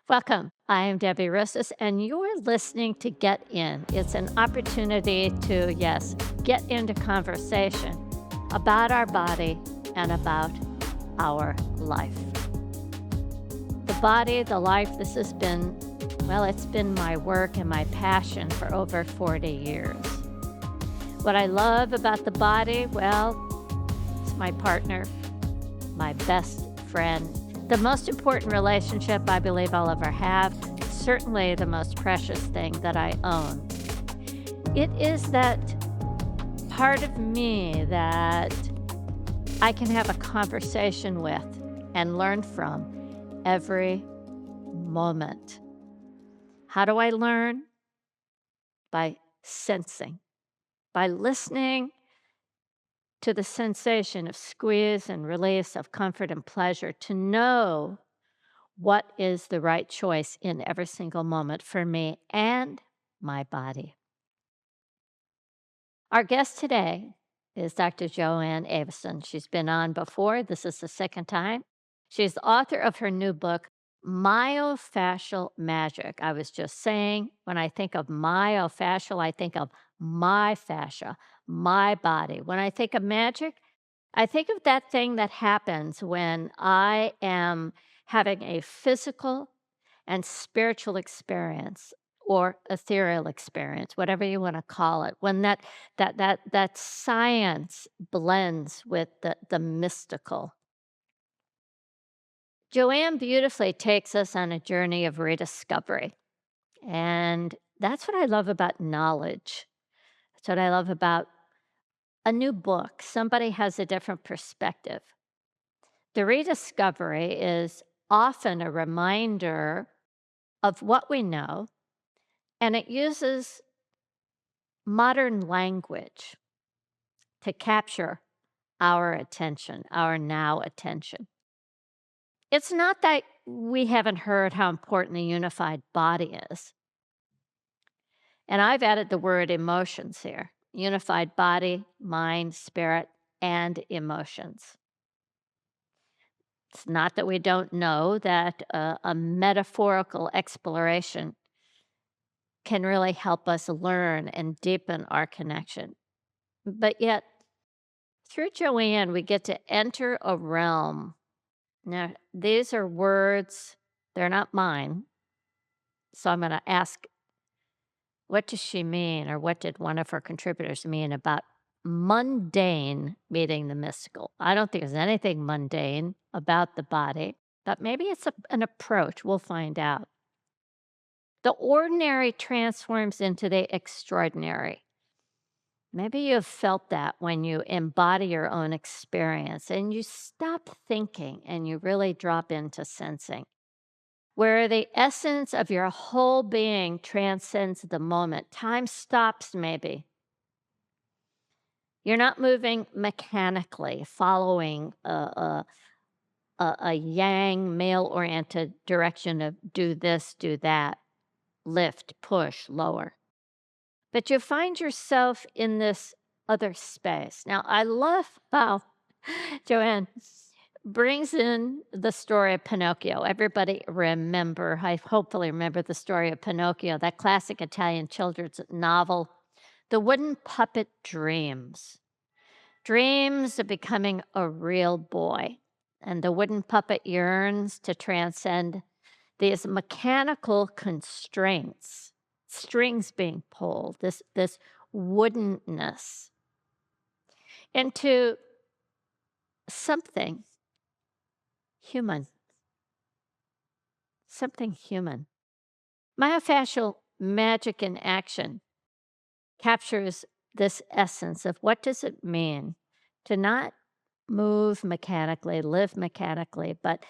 Welcome. I am Debbie Risses, and you're listening to Get In. It's an opportunity to, yes, get into conversation about our body and about our life. The body, the life, this has been, well, it's been my work and my passion for over 40 years. What I love about the body, well, it's my partner, my best friend, the most important relationship I believe I'll ever have, certainly the most precious thing that I own. It is that part of me that I can have a conversation with and learn from every moment. How do I learn? By sensing, by listening to the sensation of squeeze and release, of comfort and pleasure, to know what is the right choice in every single moment for me and my body. Our guest today is Dr. Joanne Avison. She's been on before. This is the second time. She's the author of her new book, Myofascial Magic. I was just saying, when I think of myofascial, I think of my fascia, my body. When I think of magic, I think of that thing that happens when I am having a physical and spiritual experience or ethereal experience, whatever you want to call it, when that science blends with the mystical. Joanne beautifully takes us on a journey of rediscovery. And that's what I love about knowledge. That's what I love about a new book. Somebody has a different perspective. The rediscovery is often a reminder of what we know, and it uses modern language to capture our attention, our now attention. It's not that we haven't heard how important the unified body is. And I've added the word emotions here: unified body, mind, spirit, and emotions. It's not that we don't know that a metaphorical exploration can really help us learn and deepen our connection. But yet, through Joanne, we get to enter a realm. Now, these are words, they're not mine. So I'm going to ask, what does she mean, or what did one of her contributors mean about mundane meeting the mystical? I don't think there's anything mundane about the body, but maybe it's an approach. We'll find out. The ordinary transforms into the extraordinary. Maybe you've felt that when you embody your own experience and you stop thinking and you really drop into sensing, where the essence of your whole being transcends the moment. Time stops, maybe. You're not moving mechanically, following a yang, male oriented direction of do this, do that, lift, push, lower. But you find yourself in this other space. Now, I love how Joanne brings in the story of Pinocchio. Everybody remember, I hopefully remember the story of Pinocchio, that classic Italian children's novel. The wooden puppet dreams of becoming a real boy. And the wooden puppet yearns to transcend these mechanical constraints, strings being pulled, this woodenness, into something human, something human. Myofascial magic in action captures this essence of what does it mean to not move mechanically, live mechanically, but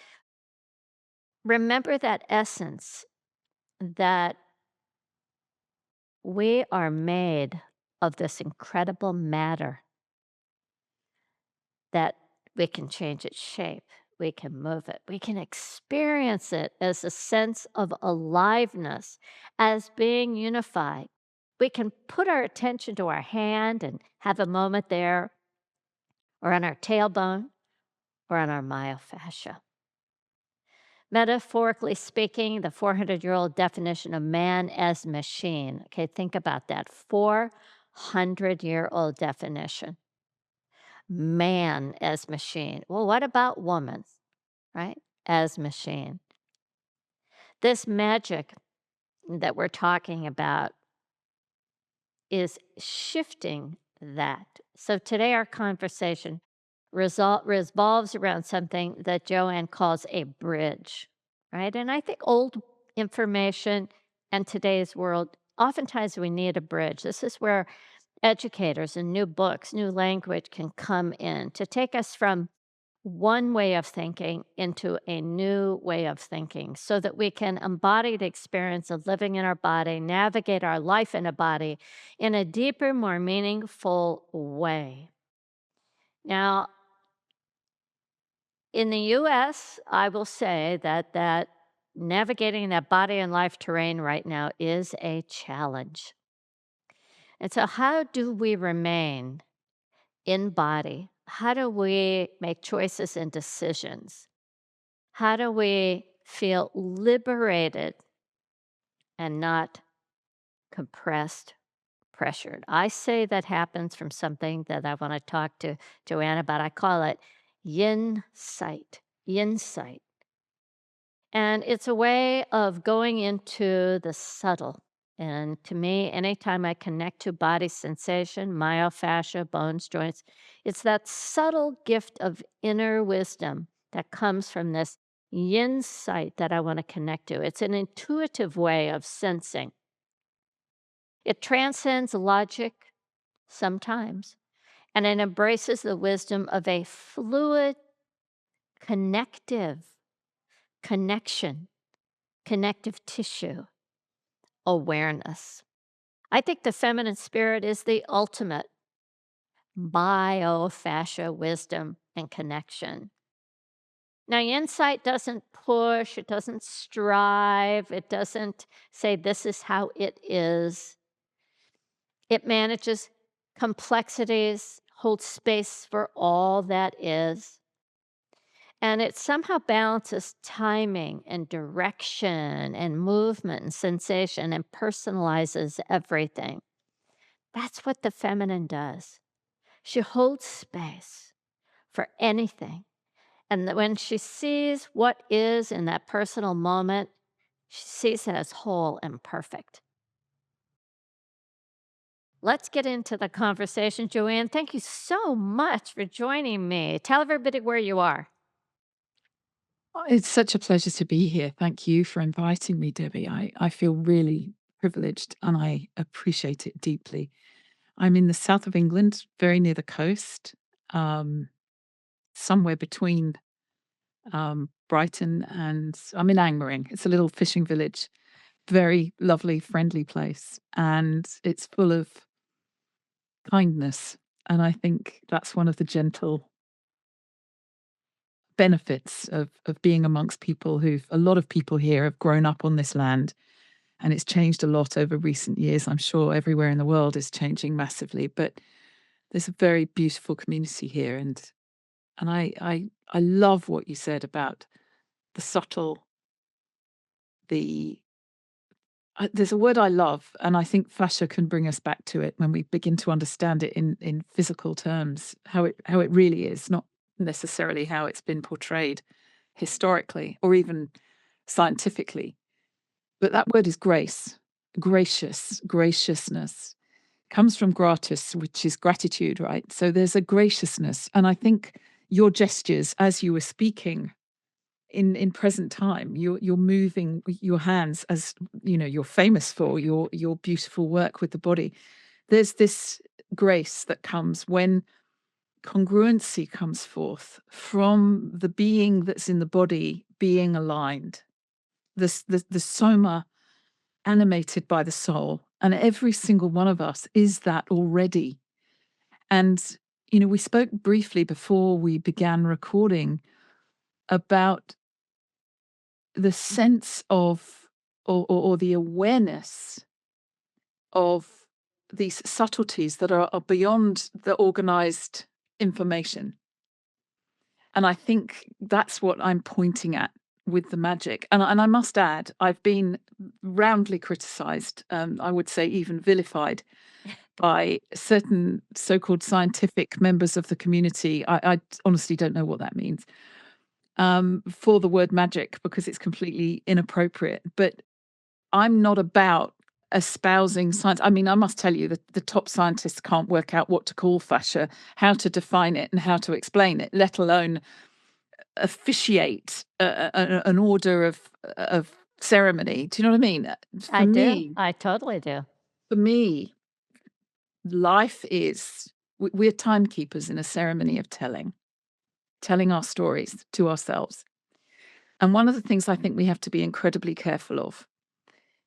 remember that essence that we are made of this incredible matter, that we can change its shape, we can move it, we can experience it as a sense of aliveness, as being unified. We can put our attention to our hand and have a moment there, or on our tailbone, or on our myofascia. Metaphorically speaking, the 400-year-old definition of man as machine. Okay, think about that. 400-year-old definition. Man as machine. Well, what about woman, right? As machine. This magic that we're talking about is shifting that. So today, our conversation revolves around something that Joanne calls a bridge, right? And I think old information and today's world, oftentimes we need a bridge. This is where educators and new books, new language can come in to take us from one way of thinking into a new way of thinking so that we can embody the experience of living in our body, navigate our life in a body in a deeper, more meaningful way. Now, in the US, I will say that navigating that body and life terrain right now is a challenge. And so how do we remain in body? How do we make choices and decisions? How do we feel liberated and not compressed, pressured? I say that happens from something that I want to talk to Joanne about. I call it yin-sight. Yin-sight. And it's a way of going into the subtle. And to me, anytime I connect to body sensation, myofascia, bones, joints, it's that subtle gift of inner wisdom that comes from this yin sight that I want to connect to. It's an intuitive way of sensing. It transcends logic sometimes, and it embraces the wisdom of a fluid, connective connection, connective tissue awareness. I think the feminine spirit is the ultimate biofascia wisdom and connection. Now, insight doesn't push, it doesn't strive, it doesn't say this is how it is. It manages complexities, holds space for all that is, and it somehow balances timing and direction and movement and sensation and personalizes everything. That's what the feminine does. She holds space for anything. And that when she sees what is in that personal moment, she sees it as whole and perfect. Let's get into the conversation. Joanne, thank you so much for joining me. Tell everybody where you are. Oh, it's such a pleasure to be here. Thank you for inviting me, Debbie. I feel really privileged and I appreciate it deeply. I'm in the south of England, very near the coast, um, somewhere between Brighton and I'm in Angmering. It's a little fishing village, very lovely, friendly place. And it's full of kindness. And I think that's one of the gentle benefits of being amongst people a lot of people here have grown up on this land. And it's changed a lot over recent years. I'm sure everywhere in the world is changing massively, but there's a very beautiful community here, and I love what you said about the subtle. The There's a word I love, and I think fascia can bring us back to it when we begin to understand it in physical terms, how it really is, not necessarily how it's been portrayed historically or even scientifically. But that word is grace, gracious, graciousness comes from gratis, which is gratitude, right? So there's a graciousness. And I think your gestures as you were speaking in present time, you're moving your hands as you know you're famous for your beautiful work with the body. There's this grace that comes when congruency comes forth from the being that's in the body being aligned. The soma animated by the soul. And every single one of us is that already. And, we spoke briefly before we began recording about the sense of, or the awareness of these subtleties that are beyond the organized information. And I think that's what I'm pointing at with the magic. And I must add, I've been roundly criticized, I would say even vilified by certain so-called scientific members of the community. I honestly don't know what that means, for the word magic, because it's completely inappropriate. But I'm not about espousing science. I mean, I must tell you that the top scientists can't work out what to call fascia, how to define it, and how to explain it, let alone officiate an order of ceremony. Do you know what I mean? I do. I totally do. For me, life is we're timekeepers in a ceremony of telling our stories to ourselves. And one of the things I think we have to be incredibly careful of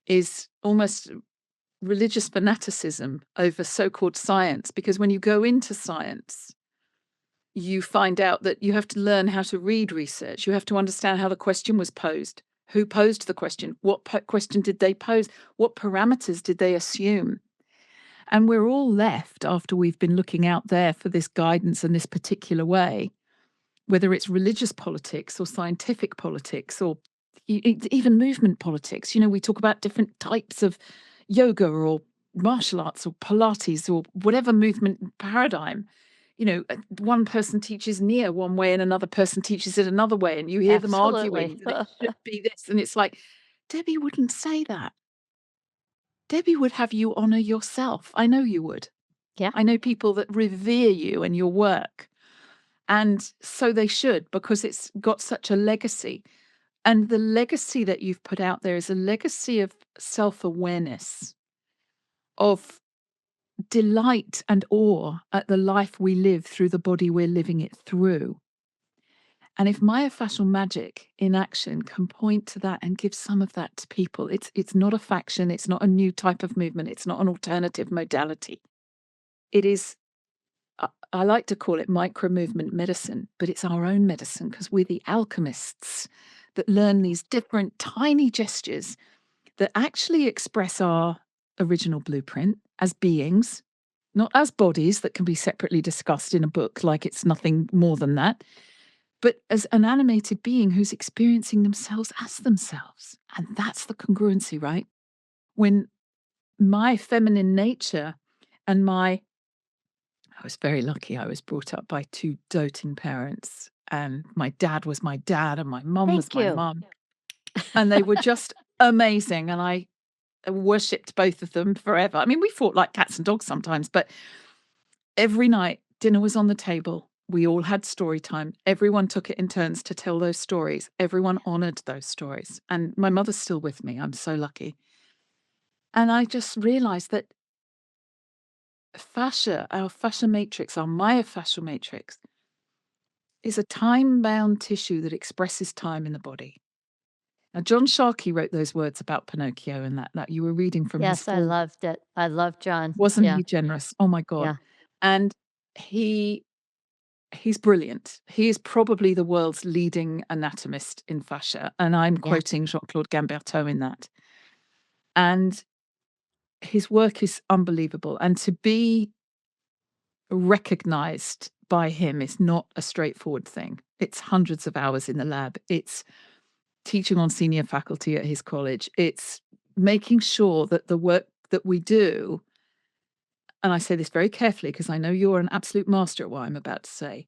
is almost religious fanaticism over so-called science, because when you go into science, you find out that you have to learn how to read research. You have to understand how the question was posed, who posed the question, what question did they pose, what parameters did they assume. And we're all left, after we've been looking out there for this guidance in this particular way, whether it's religious politics or scientific politics or even movement politics. We talk about different types of yoga or martial arts or Pilates or whatever movement paradigm. One person teaches Nia one way and another person teaches it another way, and you hear them Absolutely. arguing that it should be this. And it's like, Debbie wouldn't say that. Debbie would have you honor yourself. I know you would. Yeah. I know people that revere you and your work. And so they should, because it's got such a legacy. And the legacy that you've put out there is a legacy of self-awareness, of delight and awe at the life we live through the body we're living it through. And if myofascial magic in action can point to that and give some of that to people, it's not a faction, it's not a new type of movement, it's not an alternative modality. It is, I like to call it micro movement medicine, but it's our own medicine, because we're the alchemists that learn these different tiny gestures that actually express our original blueprint as beings, not as bodies that can be separately discussed in a book like it's nothing more than that, but as an animated being who's experiencing themselves as themselves. And that's the congruency, right? When my feminine nature and I was very lucky. I was brought up by two doting parents, and my dad was my dad and my mum was Thank my you. mum. And they were just amazing. And I worshipped both of them forever. I mean, we fought like cats and dogs sometimes, but every night dinner was on the table. We all had story time. Everyone took it in turns to tell those stories. Everyone honored those stories. And my mother's still with me. I'm so lucky. And I just realized that fascia, our fascia matrix, our myofascial matrix, is a time-bound tissue that expresses time in the body. Now, John Sharkey wrote those words about Pinocchio, and that you were reading from his Yes, I loved it. I love John. Wasn't Yeah. he generous? Oh my God. Yeah. And he's brilliant. He is probably the world's leading anatomist in fascia. And I'm Yeah. quoting Jean-Claude Gamberteau in that. And his work is unbelievable. And to be recognized by him is not a straightforward thing. It's hundreds of hours in the lab. It's teaching on senior faculty at his college. It's making sure that the work that we do, and I say this very carefully because I know you're an absolute master at what I'm about to say,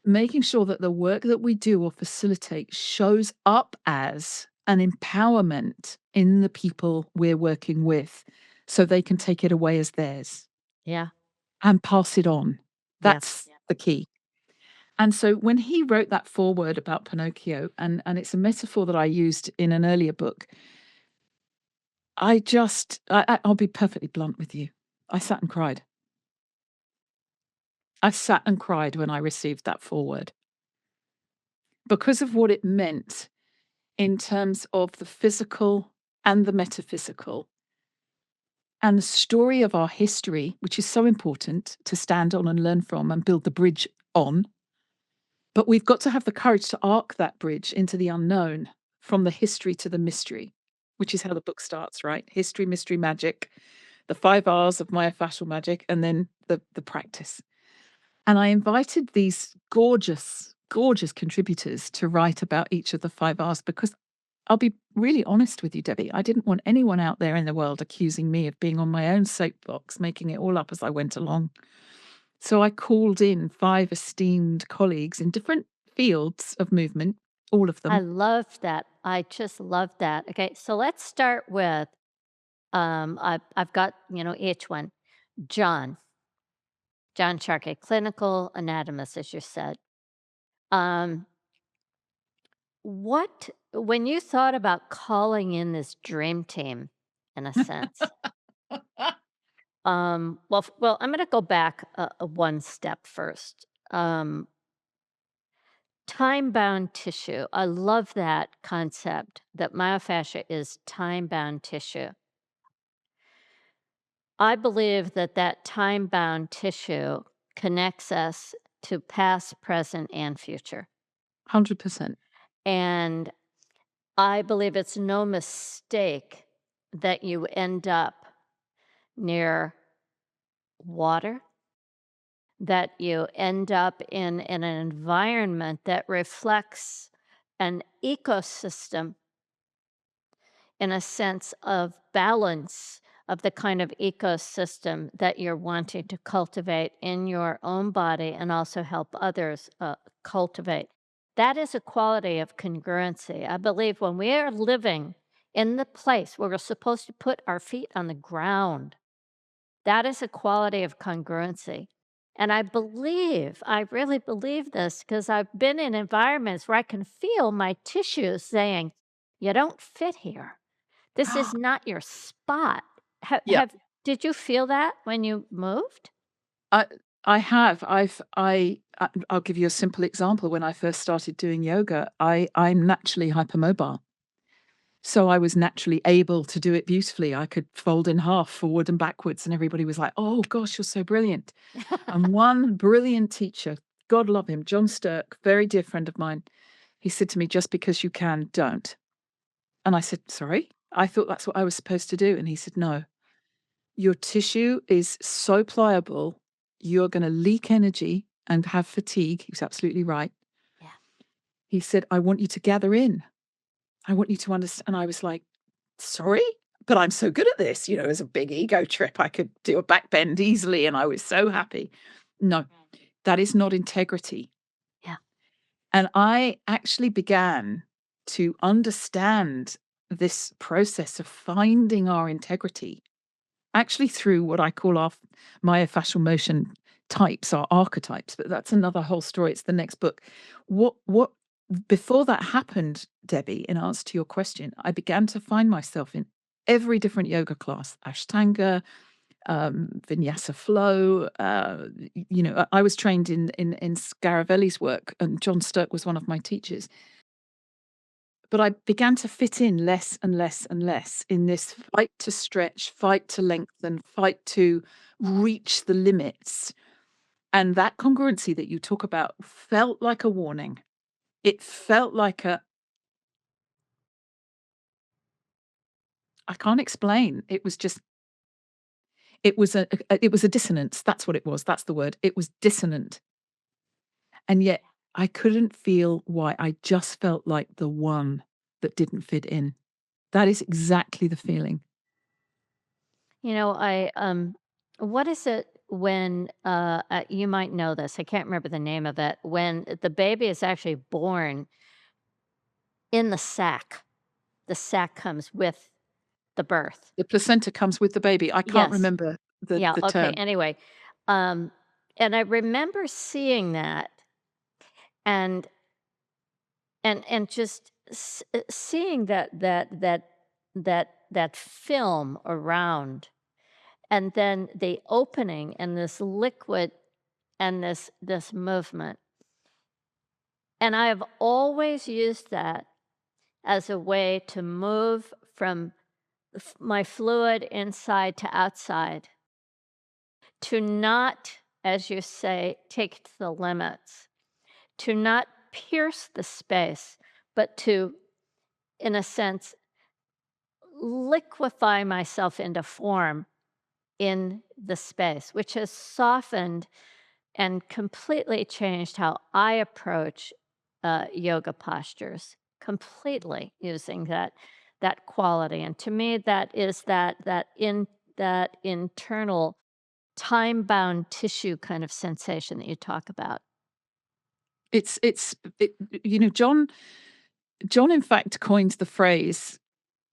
making sure that the work that we do or facilitate shows up as an empowerment in the people we're working with, so they can take it away as theirs Yeah. and pass it on. That's Yes. the key. And so when he wrote that foreword about Pinocchio, and it's a metaphor that I used in an earlier book, I'll be perfectly blunt with you. I sat and cried. I sat and cried when I received that foreword, because of what it meant in terms of the physical and the metaphysical and the story of our history, which is so important to stand on and learn from and build the bridge on. But we've got to have the courage to arc that bridge into the unknown, from the history to the mystery, which is how the book starts, right? History, mystery, magic, the 5 R's of myofascial magic, and then the practice. And I invited these gorgeous gorgeous contributors to write about each of the 5 R's because I'll be really honest with you, Debbie. I didn't want anyone out there in the world accusing me of being on my own soapbox, making it all up as I went along. So I called in 5 esteemed colleagues in different fields of movement, all of I them. love that. I just love that. Okay, so let's start with I've got, each one. John, John Sharkey, clinical anatomist, as you said. Um, what when you thought about calling in this dream team, in a sense, well, I'm going to go back one step first. Um, Time bound tissue. I love that concept that myofascia is time bound tissue. I believe that that time bound tissue connects us to past, present, and future. 100%. And I believe it's no mistake that you end up near water, that you end up in an environment that reflects an ecosystem in a sense of balance of the kind of ecosystem that you're wanting to cultivate in your own body and also help others cultivate. That is a quality of congruency. I believe when we are living in the place where we're supposed to put our feet on the ground, that is a quality of congruency. And I really believe this because I've been in environments where I can feel my tissues saying, you don't fit here. This is not your spot. Yeah. Did you feel that when you moved? I I have. I'll give you a simple example. When I first started doing yoga, I'm naturally hypermobile. So I was naturally able to do it beautifully. I could fold in half forward and backwards, and everybody was like, "Oh gosh, you're so brilliant." And one brilliant teacher, God love him, John Stirk, very dear friend of mine, he said to me, "Just because you can, don't." And I said, "Sorry? I thought that's what I was supposed to do." And he said, "No. Your tissue is so pliable, you're gonna leak energy and have fatigue." He was absolutely right. Yeah. He said, "I want you to gather in. I want you to understand." And I was like, "Sorry? But I'm so good at this." You know, it was a big ego trip. I could do a back bend easily, and I was so happy. No, that is not integrity. Yeah. And I actually began to understand this process of finding our integrity actually through what I call our myofascial motion types, our archetypes, but that's another whole story. It's the next book. What before that happened, Debbie, in answer to your question, I began to find myself in every different yoga class, Ashtanga, Vinyasa flow. I was trained in Scaravelli's work, and John Stirk was one of my teachers. But I began to fit in less and less and less in this fight to stretch, fight to lengthen, fight to reach the limits. And that congruency that you talk about felt like a warning. It felt like I can't explain. It was just it was a dissonance. That's what it was. That's the word. It was dissonant. And yet I couldn't feel why. I just felt like the one that didn't fit in. That is exactly the feeling. What is it when you might know this? I can't remember the name of it. When the baby is actually born in the sack comes with the birth. The placenta comes with the baby. I can't Yes. remember Yeah. the Okay. term. Anyway, um, and I remember seeing that and and just seeing that film around, and then the opening and this liquid and this movement. And I have always used that as a way to move from my fluid inside to outside, to not, as you say, take it to the limits, to not pierce the space, but to, in a sense, liquefy myself into form in the space, which has softened and completely changed how I approach yoga postures, completely using that quality. And to me, that is that internal time-bound tissue kind of sensation that you talk about. It, John in fact coined the phrase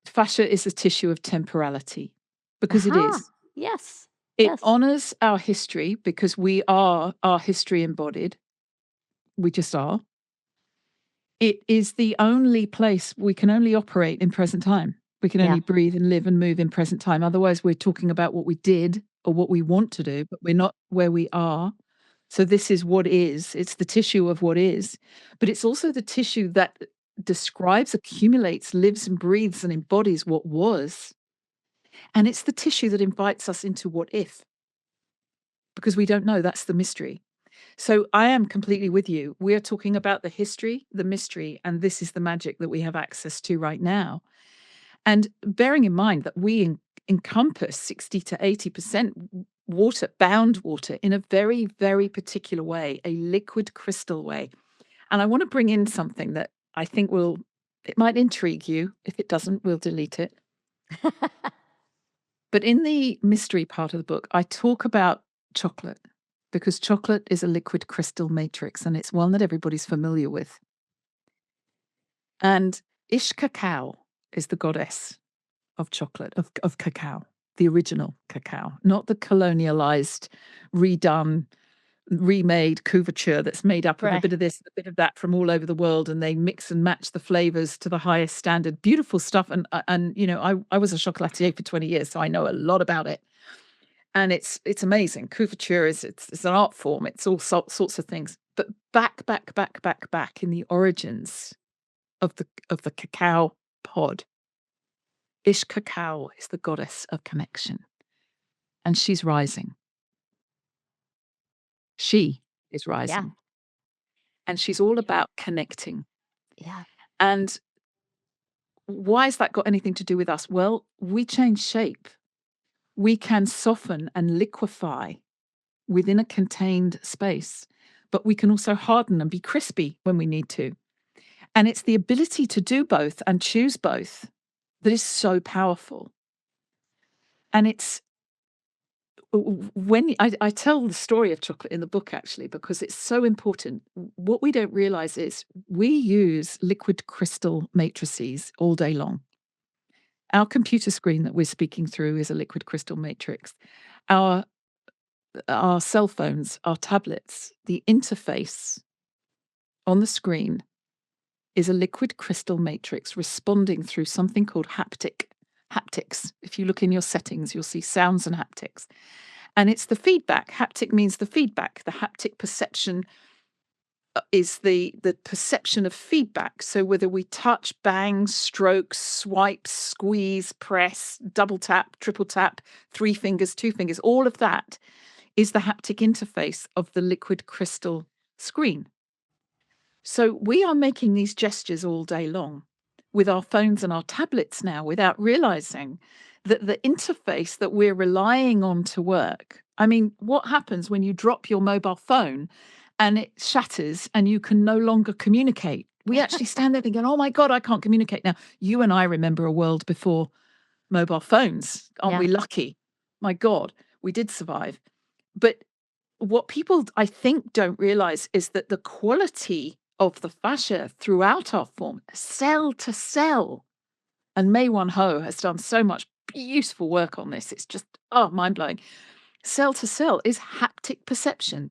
fascia is a tissue of temporality, because it Aha! is. Yes. It Yes. honors our history because we are our history embodied. We just are. It is the only place we can only operate in present time. We can Yeah. only breathe and live and move in present time. Otherwise, we're talking about what we did or what we want to do, but we're not where we are. So this is what is. It's the tissue of what is, but it's also the tissue that describes, accumulates, lives and breathes and embodies what was. And it's the tissue that invites us into what if, because we don't know. That's the mystery. So I am completely with you. We're talking about the history, the mystery, and this is the magic that we have access to right now. And bearing in mind that we encompass 60 to 80% water, bound water, in a very, very particular way, a liquid crystal way. And I want to bring in something that I think it might intrigue you. If it doesn't, we'll delete it. But in the mystery part of the book, I talk about chocolate, because chocolate is a liquid crystal matrix and it's one that everybody's familiar with. And Ish Cacao is the goddess of chocolate, of cacao, the original cacao, not the colonialized, redone, remade couverture that's made up of a Right. bit of this, a bit of that from all over the world, and they mix and match the flavors to the highest standard. Beautiful stuff. And I was a chocolatier for 20 years, so I know a lot about it. And it's amazing. Couverture it's an art form. It's all sorts of things. But back in the origins of the cacao pod, Ish Cacao is the goddess of connection, and she's rising. She is Yeah. rising, and she's all about connecting. Yeah. And why has that got anything to do with us? Well, we change shape. We can soften and liquefy within a contained space, but we can also harden and be crispy when we need to. And it's the ability to do both and choose both that is so powerful. And it's when I tell the story of chocolate in the book, actually, because it's so important. What we don't realize is we use liquid crystal matrices all day long. Our computer screen that we're speaking through is a liquid crystal matrix. Our our cell phones, our tablets, the interface on the screen is a liquid crystal matrix responding through something called haptics. If you look in your settings, you'll see sounds and haptics. And it's the feedback. Haptic means the feedback. The haptic perception is the perception of feedback. So whether we touch, bang, stroke, swipe, squeeze, press, double tap, triple tap, 3 fingers, 2 fingers, all of that is the haptic interface of the liquid crystal screen. So we are making these gestures all day long with our phones and our tablets now without realizing that the interface that we're relying on to work. I mean, what happens when you drop your mobile phone and it shatters and you can no longer communicate? We actually stand there thinking, oh my God, I can't communicate now. You and I remember a world before mobile phones. Aren't Yeah. we lucky? My God, we did survive. But what people, I think, don't realize is that the quality of the fascia throughout our form, cell to cell, and Mei Wan Ho has done so much beautiful work on this. It's just, mind blowing. Cell to cell is haptic perception.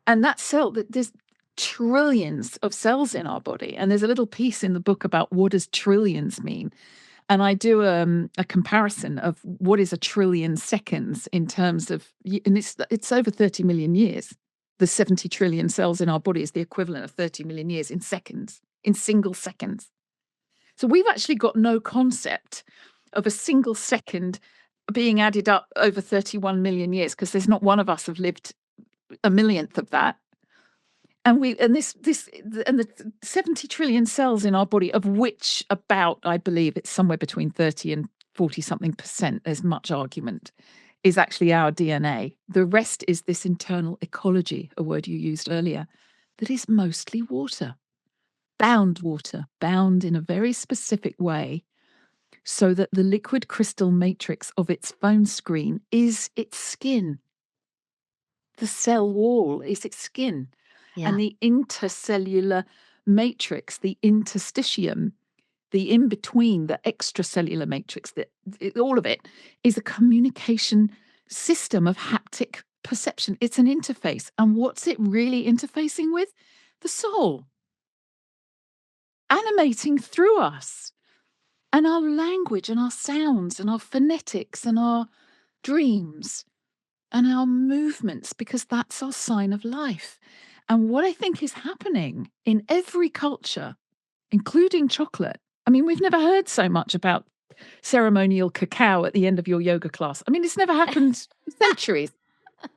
And that cell, there's trillions of cells in our body. And there's a little piece in the book about what does trillions mean. And I do a comparison of what is a trillion seconds in terms of, and it's over 30 million years. The 70 trillion cells in our body is the equivalent of 30 million years in seconds, in single seconds. So we've actually got no concept of a single second being added up over 31 million years, because there's not one of us have lived a millionth of that. And the 70 trillion cells in our body, of which about, I believe it's somewhere between 30 and 40 something percent, there's much argument, is actually our DNA. The rest is this internal ecology, a word you used earlier. that is mostly water, bound in a very specific way, so that the liquid crystal matrix of its phone screen is its skin. The cell wall is its skin. Yeah. And the intercellular matrix, the interstitium, the in between, the extracellular matrix, all of it is a communication system of haptic perception. It's an interface. And what's it really interfacing with? The soul, animating through us, and our language and our sounds and our phonetics and our dreams and our movements, because that's our sign of life. And what I think is happening in every culture, including chocolate. I mean, we've never heard so much about ceremonial cacao at the end of your yoga class. I mean, it's never happened in centuries.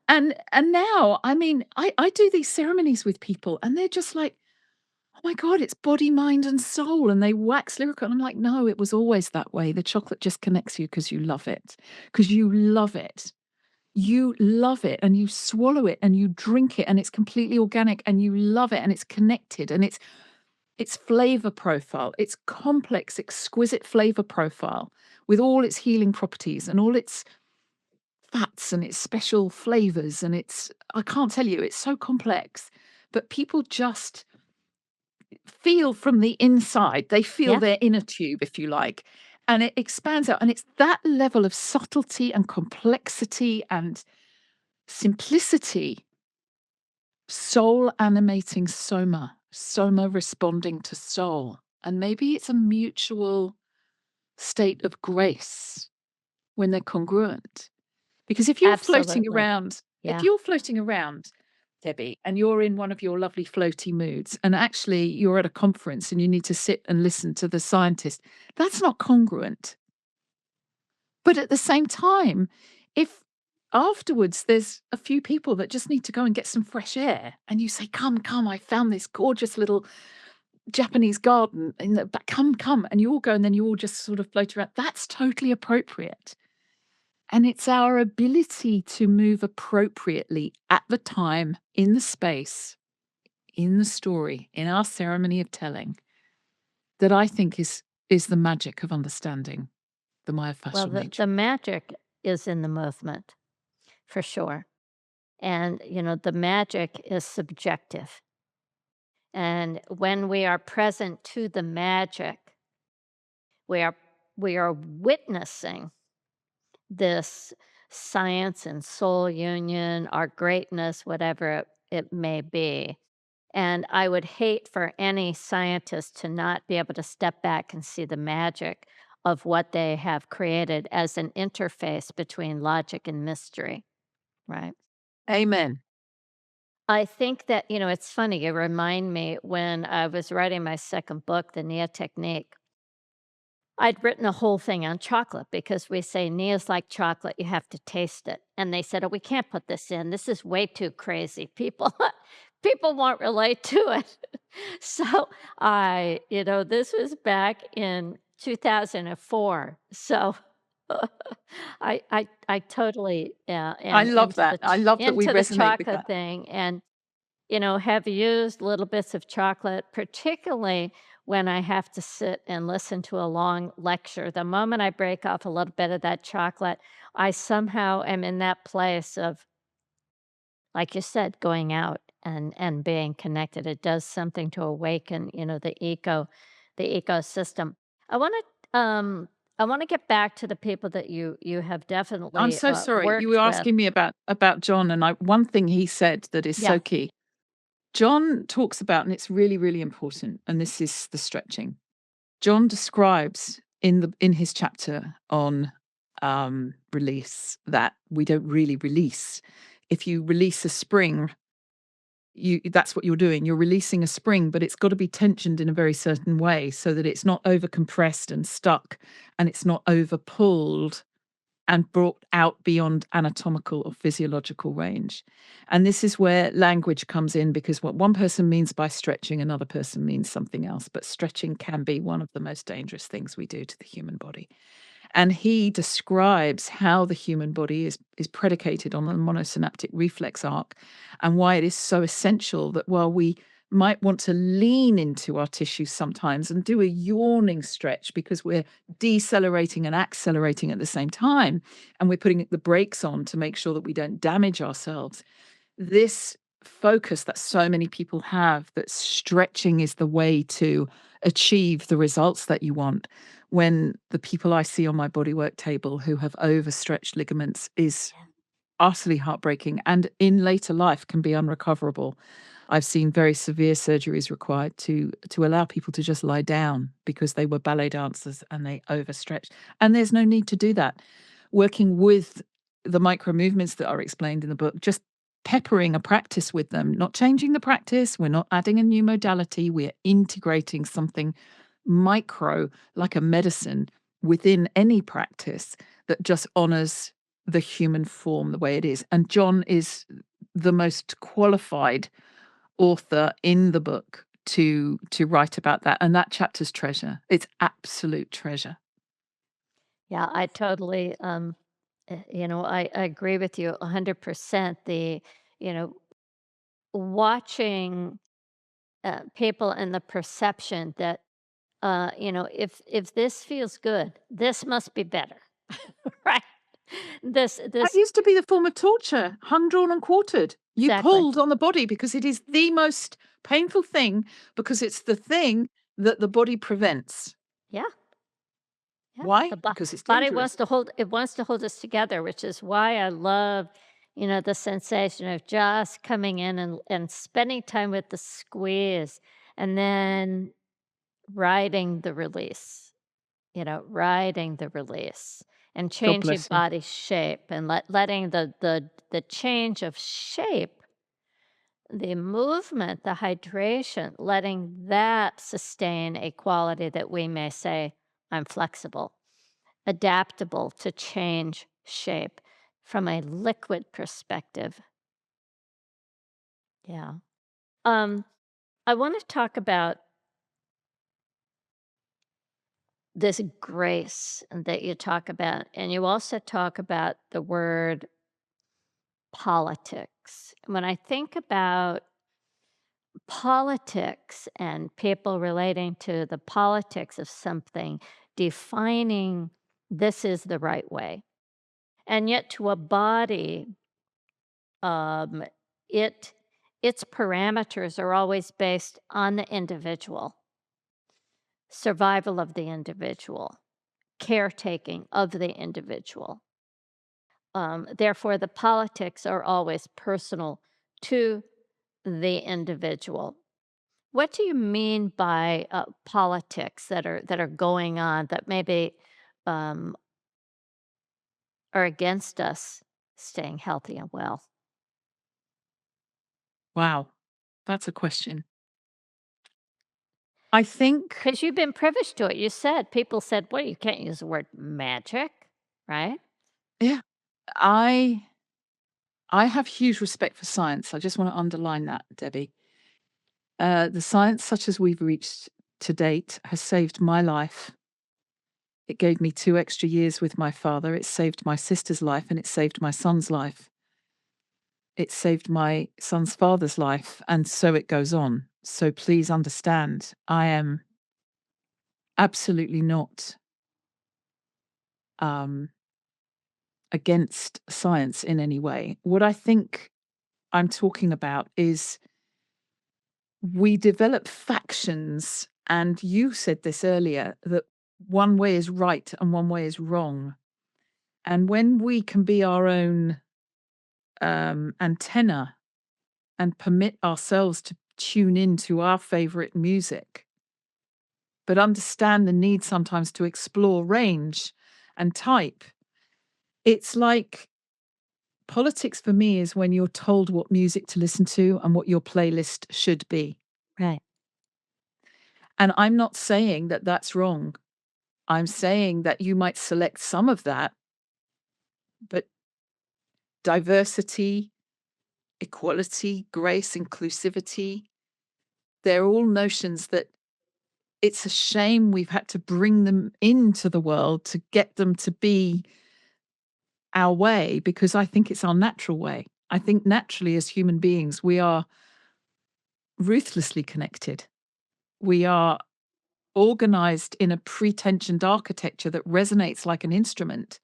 And now, I mean, I do these ceremonies with people and they're just like, oh my God, it's body, mind, and soul. And they wax lyrical. And I'm like, no, it was always that way. The chocolate just connects you because you love it. Because you love it. You love it and you swallow it and you drink it and it's completely organic and you love it and it's connected and its flavor profile, its complex, exquisite flavor profile with all its healing properties and all its fats and its special flavors and I can't tell you, it's so complex, but people just feel from the inside. They feel Yeah. their inner tube, if you like, and it expands out. And it's that level of subtlety and complexity and simplicity, soul animating soma responding to soul. And maybe it's a mutual state of grace when they're congruent. Because Absolutely. if Yeah. you're floating around, Debbie, and you're in one of your lovely floaty moods, and actually you're at a conference and you need to sit and listen to the scientist, that's not congruent. But at the same time, if afterwards there's a few people that just need to go and get some fresh air, and you say, come, I found this gorgeous little Japanese garden in the back, come, and you all go and then you all just sort of float around, that's totally appropriate. And it's our ability to move appropriately at the time, in the space, in the story, in our ceremony of telling, that I think is the magic of understanding the Well, myofascial the matrix. magic is in the movement for sure. And, the magic is subjective. And when we are present to the magic, we are we are witnessing this science and soul union, our greatness, whatever it may be. And I would hate for any scientist to not be able to step back and see the magic of what they have created as an interface between logic and mystery, right? Amen. I think that, it's funny, you remind me when I was writing my second book, The Nia Technique. I'd written a whole thing on chocolate because we say Nia's like chocolate, you have to taste it. And they said, "Oh, we can't put this in. This is way too crazy. People people won't relate to it." So this was back in 2004. So I totally I am love that. I love that we into the resonate with chocolate that. thing and have used little bits of chocolate, particularly when I have to sit and listen to a long lecture. The moment I break off a little bit of that chocolate, I somehow am in that place of, like you said, going out and being connected. It does something to awaken, the ecosystem. I want to get back to the people that you have I'm definitely so sorry. You were worked with. asking me about John, and one thing he said that is Yeah. so key. John talks about, and it's really, really important, and this is the stretching. John describes in his chapter on release that we don't really release. If you release a spring, that's what you're doing. You're releasing a spring, but it's got to be tensioned in a very certain way so that it's not over compressed and stuck, and it's not over pulled and brought out beyond anatomical or physiological range. And this is where language comes in, because what one person means by stretching, another person means something else. But stretching can be one of the most dangerous things we do to the human body. And he describes how the human body is predicated on the monosynaptic reflex arc, and why it is so essential that while we might want to lean into our tissues sometimes and do a yawning stretch because we're decelerating and accelerating at the same time. And we're putting the brakes on to make sure that we don't damage ourselves. This focus that so many people have, that stretching is the way to achieve the results that you want, when the people I see on my bodywork table who have overstretched ligaments, is utterly heartbreaking and in later life can be unrecoverable. I've seen very severe surgeries required to allow people to just lie down because they were ballet dancers and they overstretched. And there's no need to do that. Working with the micro movements that are explained in the book, just peppering a practice with them, not changing the practice. We're not adding a new modality. We're integrating something micro, like a medicine, within any practice that just honors the human form the way it is. And John is the most qualified author in the book to write about that. And that chapter's treasure. It's absolute treasure. Yeah, I totally, I agree with you 100%. You know, watching people and the perception that, if this feels good, this must be better, right? This, That this, used to be the form of torture, hung, drawn, and quartered. You exactly. pulled on the body because it is the most painful thing, because it's the thing that the body prevents. Yeah. Yeah, Why? the Because it's body dangerous. wants to hold us together, which is why I love, the sensation of just coming in and spending time with the squeeze and then riding the release, riding the release and God changing bless you. body shape and letting the change of shape, the movement, the hydration, letting that sustain a quality that we may say, I'm flexible, adaptable to change shape from a liquid perspective. Yeah. Um, I want to talk about this grace that you talk about, and you also talk about the word politics. When I think about politics and people relating to the politics of something, defining this is the right way, and yet to a body, um, it its parameters are always based on the individual, survival of the individual, caretaking of the individual. Therefore, the politics are always personal to the individual. What do you mean by politics that are going on that maybe um, are against us staying healthy and well? Wow. That's a question. I think, 'Cause you've been privileged to it. You said people said, "Well, you can't use the word magic," right? yeah, I have huge respect for science. I just want to underline that, Debbie. The science, such as we've reached to date, has saved my life. It gave me 2 extra years with my father. It saved my sister's life, and it saved my son's life. It saved my son's father's life, and so it goes on. So please understand, I am absolutely not um, against science in any way. What I think I'm talking about is we develop factions, and you said this earlier, that one way is right and one way is wrong. And when we can be our own antenna and permit ourselves to tune into our favorite music, but understand the need sometimes to explore range and type, it's like politics for me is when you're told what music to listen to and what your playlist should be. Right. And I'm not saying that that's wrong. I'm saying that you might select some of that, but diversity, equality, grace, inclusivity, they're all notions that it's a shame we've had to bring them into the world to get them to be our way, because I think it's our natural way. I think naturally as human beings, we are ruthlessly connected. We are organized in a pre-tensioned architecture that resonates like an instrument.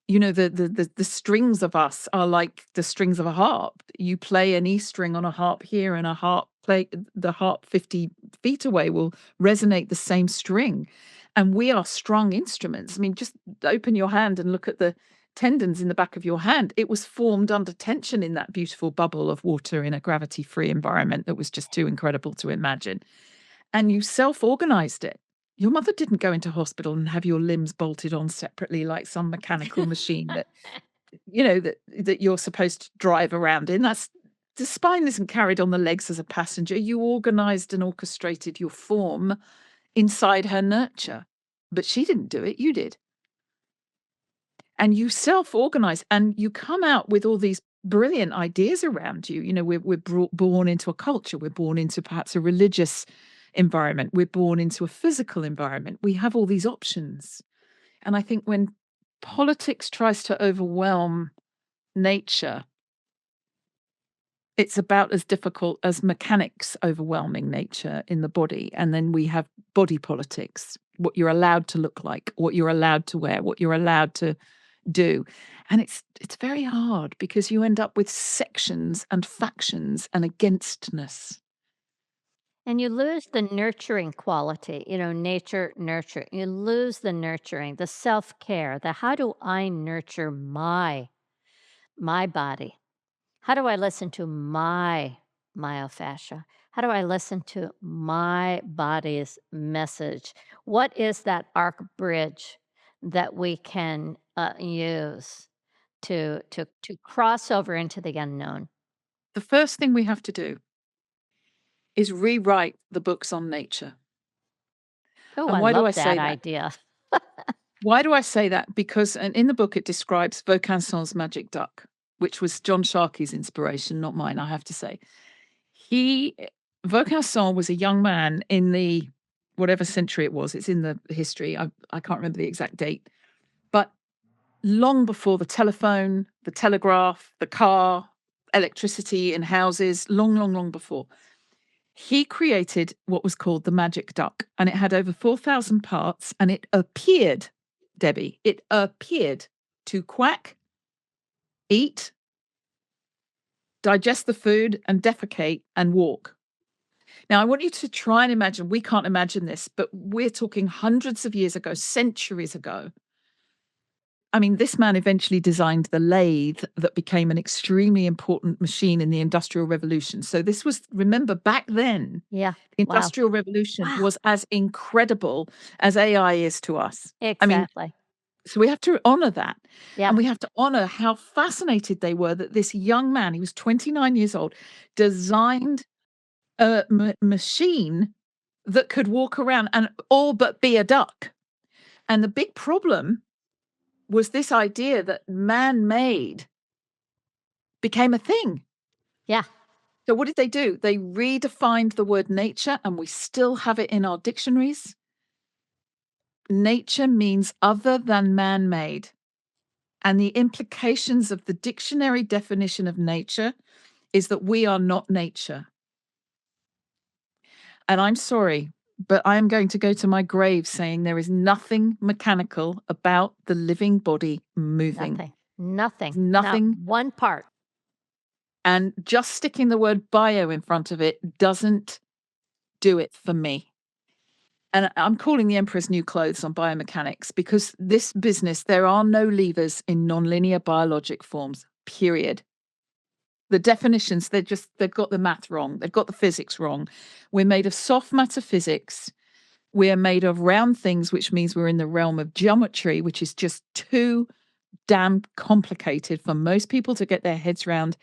You know, the strings of us are like the strings of a harp. You play an E string on a harp here, and the harp 50 feet away will resonate the same string. And we are strung instruments. I mean, just open your hand and look at the tendons in the back of your hand. It was formed under tension in that beautiful bubble of water in a gravity-free environment that was just too incredible to imagine. And you self-organized it. Your mother didn't go into hospital and have your limbs bolted on separately like some mechanical machine that, that you're supposed to drive around in. The spine isn't carried on the legs as a passenger. You organized and orchestrated your form inside her nurture. But she didn't do it, you did. And you self-organize, and you come out with all these brilliant ideas around you. You know, we're born into a culture. We're born into perhaps a religious environment. We're born into a physical environment. We have all these options. And I think when politics tries to overwhelm nature, it's about as difficult as mechanics overwhelming nature in the body. And then we have body politics, what you're allowed to look like, what you're allowed to wear, what you're allowed to do. And it's very hard because you end up with sections and factions and againstness. And you lose the nurturing quality, nature, nurture. You lose the nurturing, the self-care, the how do I nurture my body? How do I listen to my myofascia? How do I listen to my body's message? What is that arc bridge that we can use to cross over into the unknown? The first thing we have to do is rewrite the books on nature. Oh, And I why do I love say that that? idea. Why do I say that? Because and in the book it describes Vaucanson's magic duck, which was John Sharkey's inspiration, not mine, I have to say. He Vaucanson was a young man in the whatever century it was. It's in the history. I can't remember the exact date. But long before the telephone, the telegraph, the car, electricity in houses, long, long, long before, he created what was called the magic duck. And it had over 4,000 parts. And it appeared, Debbie, it appeared to quack, eat, digest the food, and defecate and walk. Now, I want you to try and imagine, we can't imagine this, but we're talking hundreds of years ago, centuries ago. I mean, this man eventually designed the lathe that became an extremely important machine in the Industrial Revolution. So this was, remember, back then, Yeah. the Wow. Industrial Revolution Wow. was as incredible as AI is to us. I mean, Exactly. so we have to honor that. Yeah. And we have to honor how fascinated they were that this young man, he was 29 years old, designed a machine that could walk around and all but be a duck. And the big problem was this idea that man-made became a thing. Yeah. So what did they do? They redefined the word nature, and we still have it in our dictionaries. Nature means other than man-made. And the implications of the dictionary definition of nature is that we are not nature. And I'm sorry, but I am going to go to my grave saying there is nothing mechanical about the living body moving. Nothing. Nothing. Not Nothing. one part. And just sticking the word bio in front of it doesn't do it for me. And I'm calling the emperor's new clothes on biomechanics because this business, there are no levers in nonlinear biologic forms, period. The definitions, they've got the math wrong. They've got the physics wrong. We're made of soft matter physics. We're made of round things, which means we're in the realm of geometry, which is just too damn complicated for most people to get their heads around.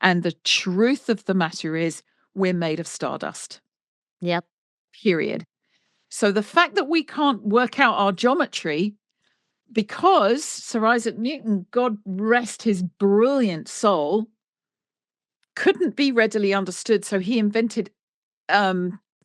And the truth of the matter is we're made of stardust, Yep. period. So the fact that we can't work out our geometry because Sir Isaac Newton, God rest his brilliant soul, couldn't be readily understood. So he invented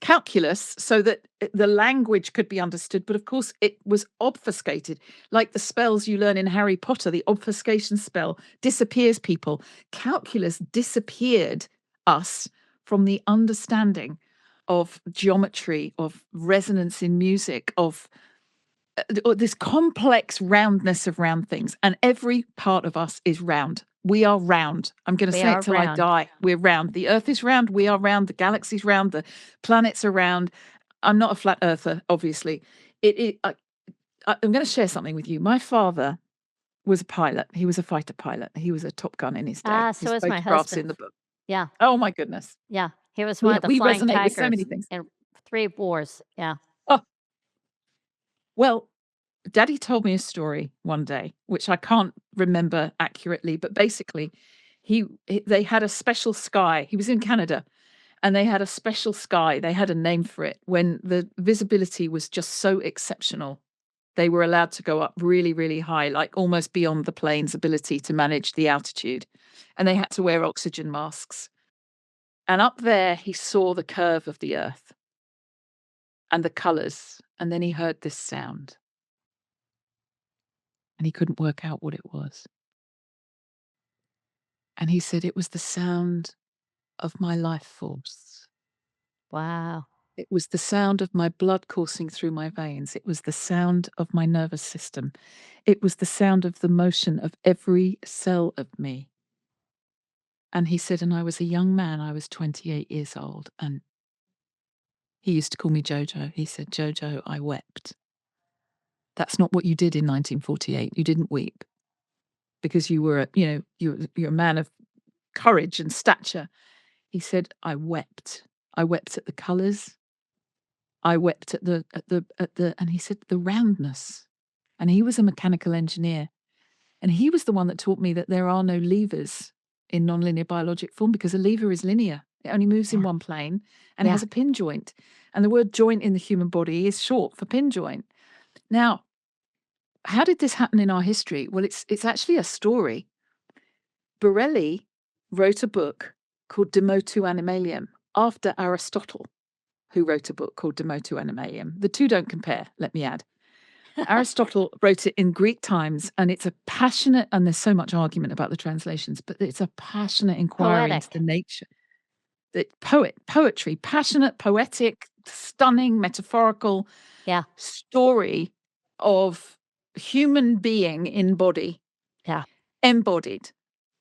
calculus so that the language could be understood. But of course, it was obfuscated, like the spells you learn in Harry Potter. The obfuscation spell disappears people. Calculus disappeared us from the understanding of geometry, of resonance in music, of this complex roundness of round things. And every part of us is round. We are round. I'm going to We say are it till I round. die. We're round. The earth is round. We are round. The galaxy's round. The planets are round. I'm not a flat earther, obviously. I'm going to share something with you. My father was a pilot. He was a fighter pilot. He was a Top Gun in his day. So His is my photographs in husband. the book. Yeah. Oh my goodness. Yeah. He was one of the We flying resonate with so many tigers things. in 3 wars. Yeah. Oh, well, Daddy told me a story one day, which I can't remember accurately, but basically, they had a special sky. He was in Canada, and they had a special sky. They had a name for it when the visibility was just so exceptional. They were allowed to go up really, really high, like almost beyond the plane's ability to manage the altitude, and they had to wear oxygen masks. And up there, he saw the curve of the earth and the colors, and then he heard this sound. And he couldn't work out what it was. And he said it was the sound of my life force. Wow. It was the sound of my blood coursing through my veins. It was the sound of my nervous system. It was the sound of the motion of every cell of me. And he said, and I was a young man, I was 28 years old. And he used to call me Jojo. He said, Jojo, I wept. That's not what you did in 1948. You didn't weep because you were, you're a man of courage and stature. He said, I wept. I wept at the colors. I wept at and he said, the roundness. And he was a mechanical engineer. And he was the one that taught me that there are no levers in nonlinear biologic form because a lever is linear. It only moves in one plane and it has a pin joint. And the word joint in the human body is short for pin joint. Now, how did this happen in our history? Well, it's actually a story. Borelli wrote a book called De Motu Animalium after Aristotle, who wrote a book called De Motu Animalium. The two don't compare, let me add. Aristotle wrote it in Greek times, and it's a passionate, and there's so much argument about the translations, but it's a passionate inquiry into the nature. Poetry, passionate, poetic, stunning, metaphorical story of human being in body, embodied.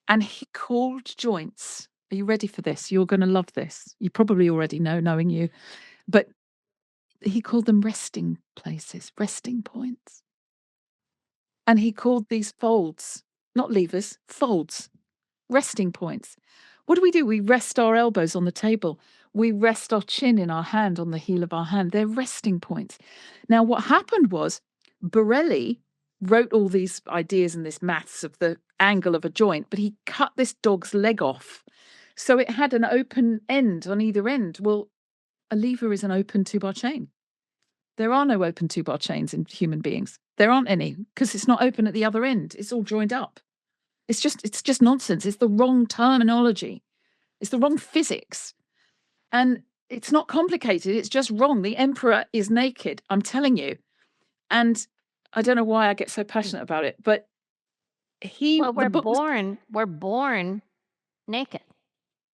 And he called joints. Are you ready for this? You're going to love this. You probably already know, knowing you. But he called them resting places, resting points. And he called these folds, not levers, folds, resting points. What do? We rest our elbows on the table. We rest our chin in our hand on the heel of our hand. They're resting points. Now, what happened was Borelli wrote all these ideas and this maths of the angle of a joint, but he cut this dog's leg off. So it had an open end on either end. Well, a lever is an open 2-bar chain. There are no open 2-bar chains in human beings. There aren't any because it's not open at the other end. It's all joined up. It's just nonsense. It's the wrong terminology. It's the wrong physics. And it's not complicated. It's just wrong. The emperor is naked. I'm telling you. And I don't know why I get so passionate about it, but we're born naked.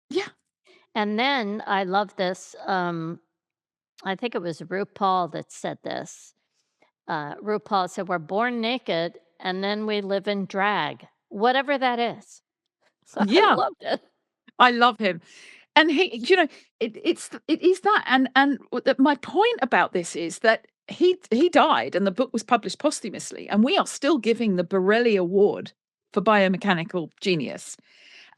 Yeah. And then I love this. I think it was RuPaul that said this. RuPaul said, we're born naked and then we live in drag, whatever that is. So I loved it. I love him. And he, it is that. And my point about this is that he died and the book was published posthumously. And we are still giving the Borelli Award for biomechanical genius.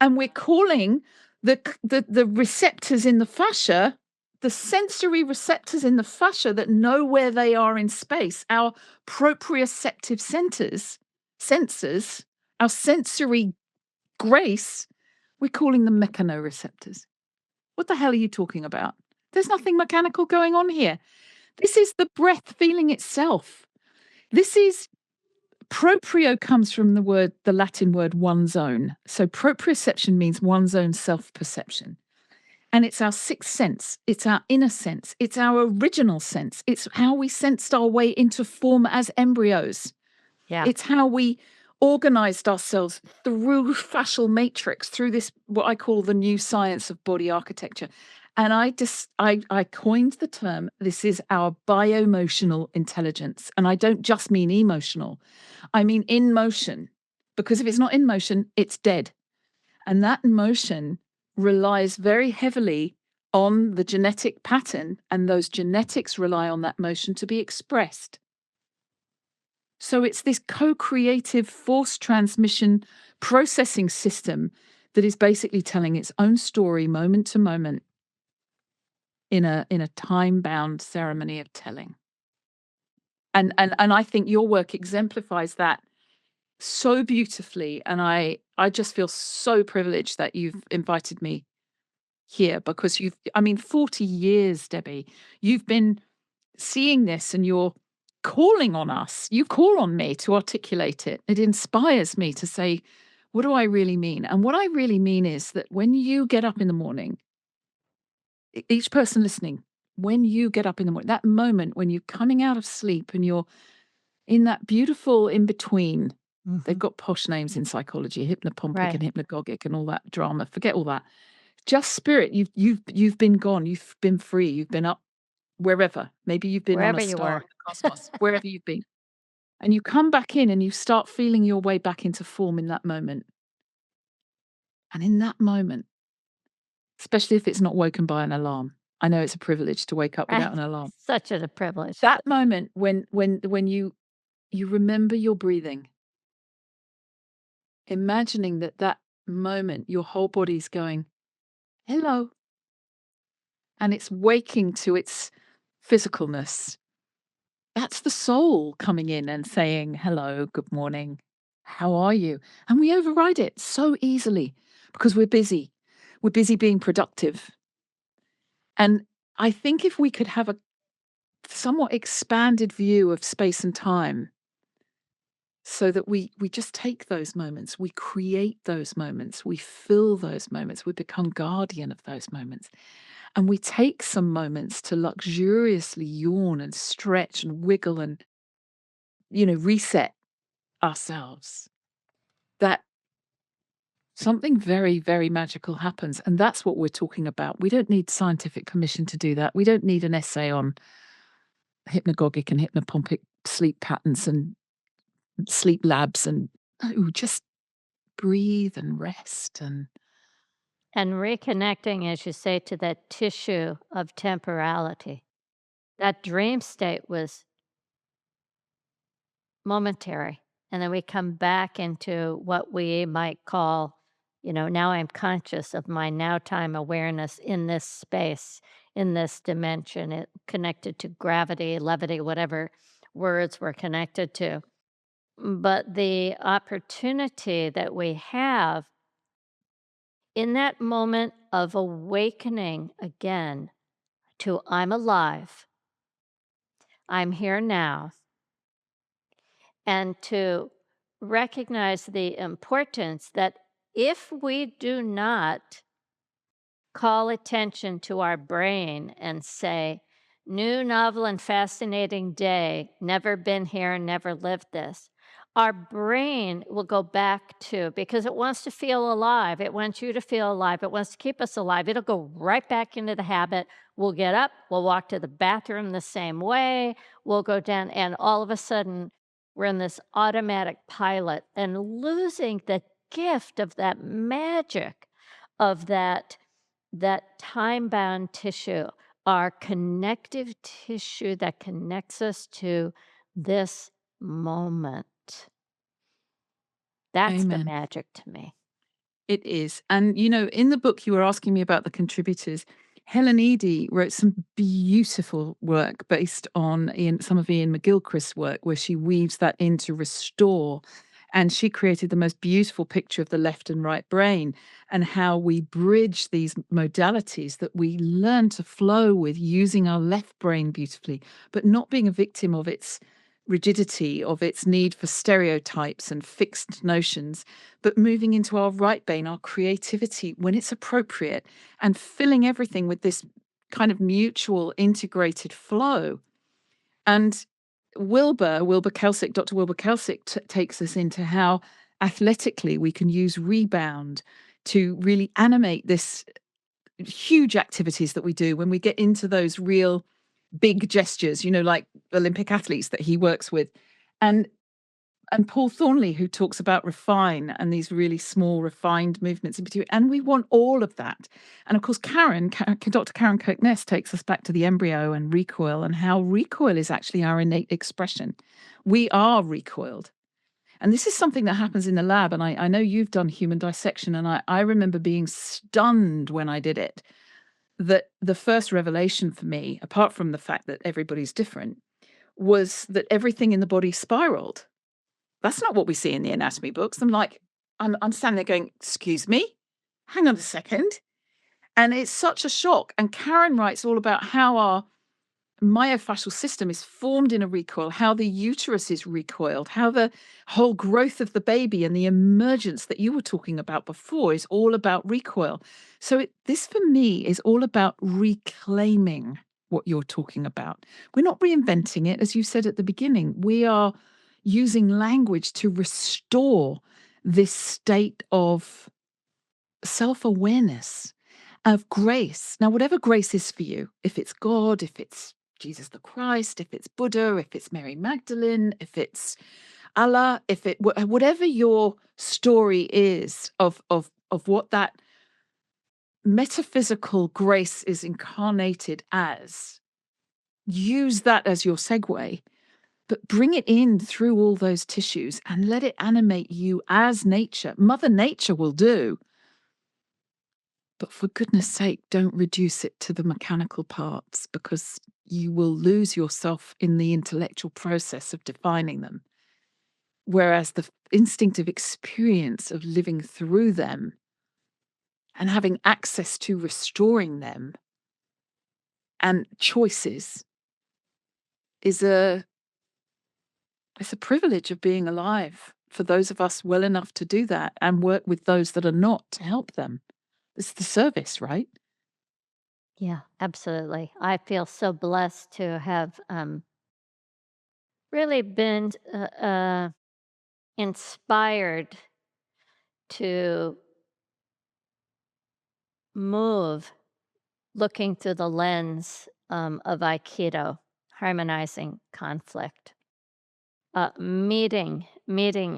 And we're calling the receptors in the fascia, the sensory receptors in the fascia that know where they are in space, our proprioceptive sensors, our sensory grace, we're calling them mechanoreceptors. What the hell are you talking about? There's nothing mechanical going on here. This is the breath feeling itself. This is proprio comes from the Latin word one's own. So proprioception means one's own self-perception. And it's our sixth sense. It's our inner sense. It's our original sense. It's how we sensed our way into form as embryos. Yeah. It's how we organized ourselves through fascial matrix, through this, what I call the new science of body architecture. And I coined the term, this is our bioemotional intelligence. And I don't just mean emotional, I mean in motion. Because if it's not in motion, it's dead. And that motion relies very heavily on the genetic pattern, and those genetics rely on that motion to be expressed. So it's this co-creative force transmission processing system that is basically telling its own story moment to moment in a time-bound ceremony of telling. And I think your work exemplifies that so beautifully. And I just feel so privileged that you've invited me here, because I mean, 40 years, Debbie, you've been seeing this, and you're calling on us. You call on me to articulate it. It inspires me to say, what do I really mean? And what I really mean is that when you get up in the morning, each person listening, when you get up in the morning, that moment when you're coming out of sleep and you're in that beautiful in between, they've got posh names in psychology, hypnopompic Right. and hypnagogic and all that drama. Forget all that. Just spirit. You've been gone. You've been free. You've been up wherever. Maybe you've been on a Wherever you star were. in the cosmos, wherever you've been. And you come back in and you start feeling your way back into form in that moment. And in that moment, especially if it's not woken by an alarm. I know it's a privilege to wake up without an alarm. Such a privilege. That moment when you remember your breathing, imagining that moment your whole body's going, hello, and it's waking to its physicalness. That's the soul coming in and saying, hello, good morning, how are you? And we override it so easily because we're busy. We're busy being productive. And I think if we could have a somewhat expanded view of space and time, so that we just take those moments, we create those moments, we fill those moments, we become guardian of those moments. And we take some moments to luxuriously yawn and stretch and wiggle and, reset ourselves. That something very, very magical happens. And that's what we're talking about. We don't need scientific permission to do that. We don't need an essay on hypnagogic and hypnopompic sleep patterns and sleep labs. And no, just breathe and rest. And And reconnecting, as you say, to that tissue of temporality. That dream state was momentary. And then we come back into what we might call, now I'm conscious of my now time awareness in this space, in this dimension, connected to gravity, levity, whatever words we're connected to. But the opportunity that we have in that moment of awakening again to I'm alive, I'm here now, and to recognize the importance that if we do not call attention to our brain and say, new, novel, and fascinating day, never been here, never lived this, our brain will go back to, because it wants to feel alive. It wants you to feel alive. It wants to keep us alive. It'll go right back into the habit. We'll get up, we'll walk to the bathroom the same way, we'll go down, and all of a sudden, we're in this automatic pilot and losing the gift of that magic of that time-bound tissue, our connective tissue that connects us to this moment. That's the amen. magic to me. It is. And, in the book, you were asking me about the contributors. Helen Eady wrote some beautiful work based on some of Ian McGilchrist's work, where she weaves that in to restore. And she created the most beautiful picture of the left and right brain and how we bridge these modalities, that we learn to flow with using our left brain beautifully, but not being a victim of its rigidity, of its need for stereotypes and fixed notions, but moving into our right brain, our creativity when it's appropriate, and filling everything with this kind of mutual integrated flow. And Wilbur Kelsick, Dr. Wilbur Kelsick takes us into how athletically we can use rebound to really animate this huge activities that we do when we get into those real big gestures, like Olympic athletes that he works with. And Paul Thornley, who talks about refine and these really small, refined movements in between. And we want all of that. And of course, Dr. Karen Kirkness takes us back to the embryo and recoil, and how recoil is actually our innate expression. We are recoiled. And this is something that happens in the lab. And I know you've done human dissection, and I remember being stunned when I did it, that the first revelation for me, apart from the fact that everybody's different, was that everything in the body spiraled. That's not what we see in the anatomy books. I'm standing there going, excuse me, hang on a second. And it's such a shock. And Karen writes all about how our myofascial system is formed in a recoil, how the uterus is recoiled, how the whole growth of the baby and the emergence that you were talking about before is all about recoil. So this for me is all about reclaiming what you're talking about. We're not reinventing it, as you said at the beginning. We are using language to restore this state of self-awareness, of grace. Now, whatever grace is for you, if it's God, if it's Jesus the Christ, if it's Buddha, if it's Mary Magdalene, if it's Allah, whatever your story is of what that metaphysical grace is incarnated as, use that as your segue, but bring it in through all those tissues and let it animate you as nature. Mother Nature will do. But for goodness sake, don't reduce it to the mechanical parts, because you will lose yourself in the intellectual process of defining them. Whereas the instinctive experience of living through them and having access to restoring them and choices is it's a privilege of being alive for those of us well enough to do that and work with those that are not to help them. It's the service, right? Yeah, absolutely. I feel so blessed to have really been inspired to move looking through the lens of Aikido, harmonizing conflict, meeting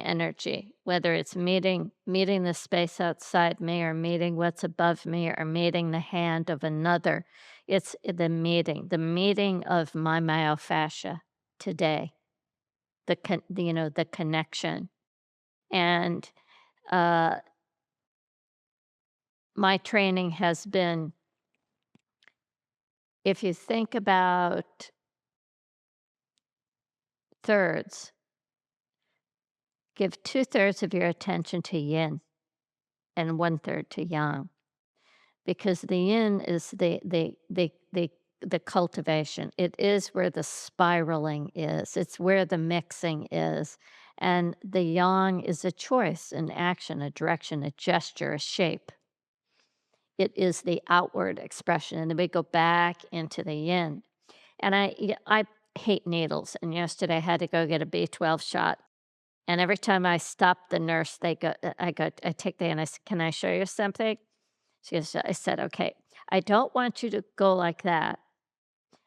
energy, whether it's meeting the space outside me, or meeting what's above me, or meeting the hand of another. It's the meeting of my myofascia today, the connection. And uh, my training has been, if you think about thirds, give 2/3 of your attention to yin and 1/3 to yang, because the yin is the cultivation. It is where the spiraling is. It's where the mixing is. And the yang is a choice, an action, a direction, a gesture, a shape. It is the outward expression. And then we go back into the yin. And I hate needles. And yesterday I had to go get a B12 shot. And every time I stop the nurse, I take the, and I said, "Can I show you something?" I said, "Okay, I don't want you to go like that.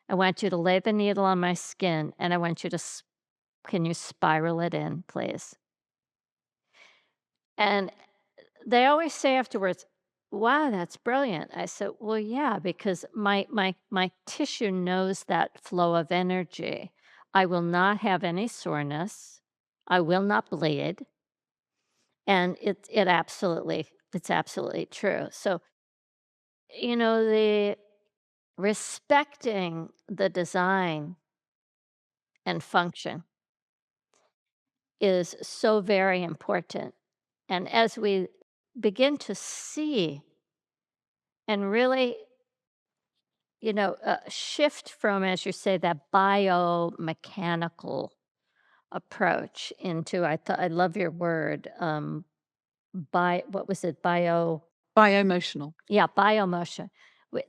I want you to lay the needle on my skin, and I want you to, can you spiral it in, please?" And they always say afterwards, "Wow, that's brilliant." I said, "Well, yeah, because my tissue knows that flow of energy. I will not have any soreness. I will not bleed." And it's absolutely true. So, the respecting the design and function is so very important. And as we begin to see and really, shift from, as you say, that biomechanical approach into, I love your word, what was it? Bioemotional. Yeah, biomotion. We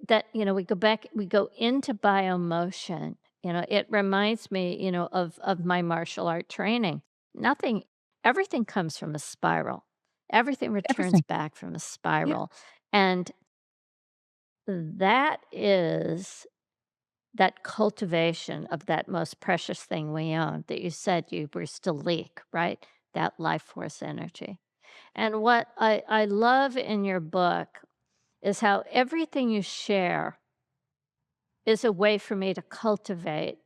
go into biomotion It reminds me, of my martial art training. Nothing Everything comes from a spiral. Everything returns Everything. back from a Yeah. spiral. And that is that cultivation of that most precious thing we own that you said you were still leak, right? That life force energy. And what I love in your book is how everything you share is a way for me to cultivate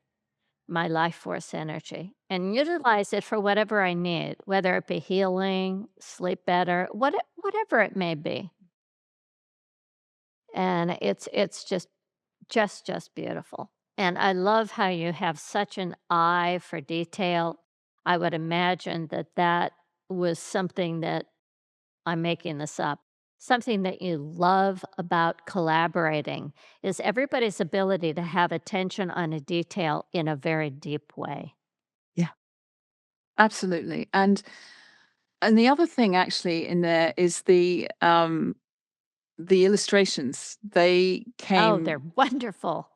my life force energy and utilize it for whatever I need, whether it be healing, sleep better, whatever it may be. And it's just beautiful. And I love how you have such an eye for detail. I would imagine that that was something that I'm making this up. Something that you love about collaborating is everybody's ability to have attention on a detail in a very deep way. Yeah. Absolutely. And the other thing actually in there is the illustrations. Oh, they're wonderful.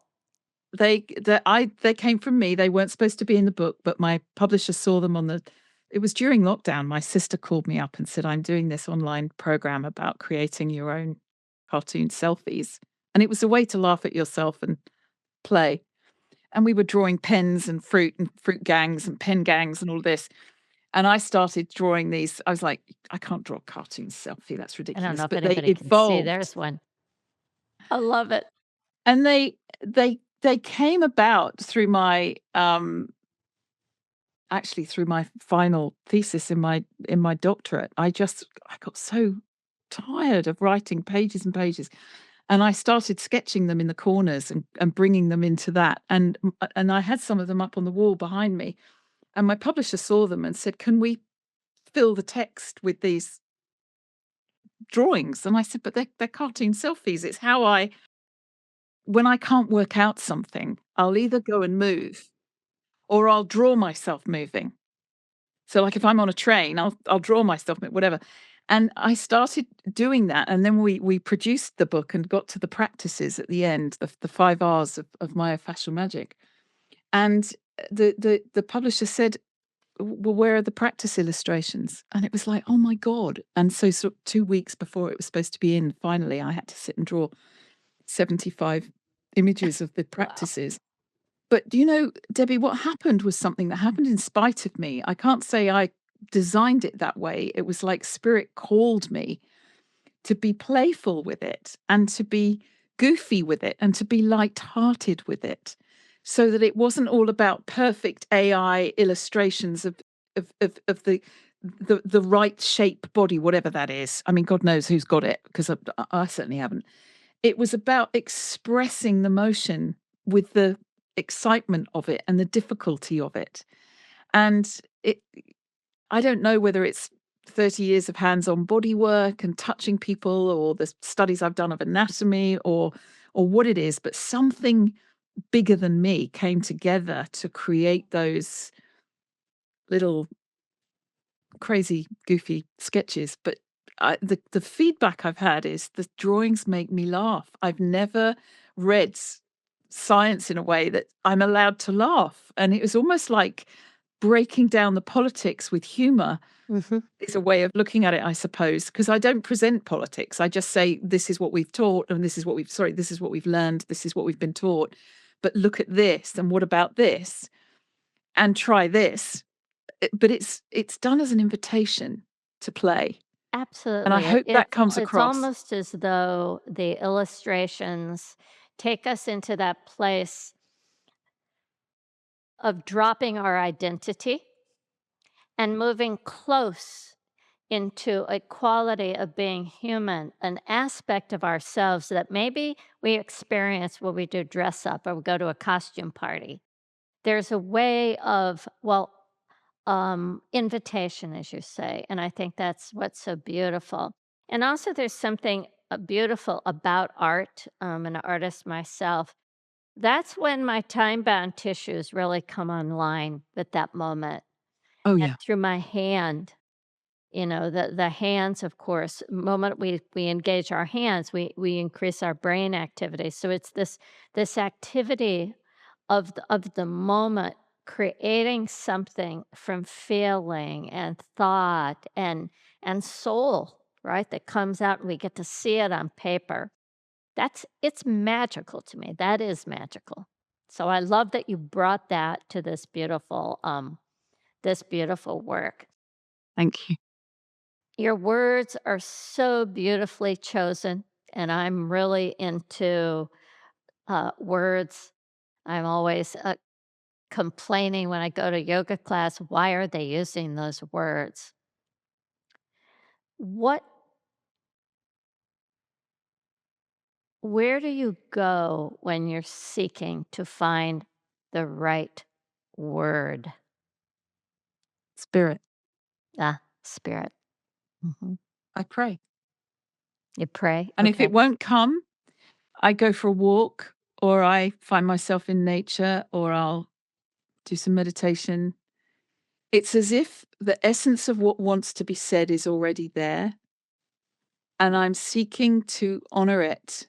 They came from me. They weren't supposed to be in the book, but my publisher saw them on the it was during lockdown. My sister called me up and said, "I'm doing this online program about creating your own cartoon selfies." And it was a way to laugh at yourself and play. And we were drawing pens and fruit gangs and pen gangs and all this. And I started drawing these. I was like, I can't draw a cartoon selfie. That's I don't ridiculous. know if But they anybody can see. evolved. There's one. I love it. And they came about through my actually through my final thesis in my doctorate. I got so tired of writing pages and pages, and I started sketching them in the corners and bringing them into that. And I had some of them up on the wall behind me. And my publisher saw them and said, "Can we fill the text with these drawings?" And I said, "But they're cartoon selfies. It's how I when I can't work out something, I'll either go and move or I'll draw myself moving." So, like, if I'm on a train, I'll draw myself, whatever. And I started doing that, and then we produced the book and got to the practices at the end, the 5 R's of Myofascial Magic. And the publisher said, "Well, where are the practice illustrations?" And it was like, "Oh my god." And so 2 weeks before it was supposed to be in, finally, I had to sit and draw 75 images of the Wow. practices. But do you know, Debbie, what happened was something that happened in spite of me. I can't say I designed it that way. It was like spirit called me to be playful with it and to be goofy with it and to be light-hearted with it, so that it wasn't all about perfect AI illustrations of the right shape body, whatever that is. I mean, God knows who's got it, because I certainly haven't. It was about expressing the motion with the excitement of it and the difficulty of it. And it I don't know whether it's 30 years of hands-on body work and touching people, or the studies I've done of anatomy, or what it is, but something bigger than me came together to create those little crazy, goofy sketches. But the feedback I've had is the drawings make me laugh. I've never read science in a way that I'm allowed to laugh, and it was almost like breaking down the politics with humor Mhm. is a way of looking at it, I suppose. Because I don't present politics. I just say, this is what we've taught, and this is what we've learned, this is what we've been taught. But look at this, and what about this? And try this. But it's done as an invitation to play, and I Absolutely. hope that comes It's across. almost as though the illustrations take us into that place of dropping our identity and moving close into a quality of being human, an aspect of ourselves that maybe we experience when we do dress up or we go to a costume party. There's a way of, well, invitation, as you say. And I think that's what's so beautiful. And also, there's something beautiful about art. An artist myself. That's when my time bound tissues really come online at that moment. Oh, And yeah. through my hand, the hands, of course, moment we engage our hands, we increase our brain activity. So it's this activity of the moment, creating something from feeling and thought and soul, right? That comes out and we get to see it on paper. It's magical to me. That is magical. So I love that you brought that to this beautiful work. Thank you. Your words are so beautifully chosen, and I'm really into words. I'm always complaining when I go to yoga class, why are they using those words? What Where do you go when you're seeking to find the right word? Spirit. Ah, spirit. Mhm. I pray. You pray? And if it Okay. won't come, I go for a walk or I find myself in nature or I'll do some meditation. It's as if the essence of what wants to be said is already there and I'm seeking to honor it.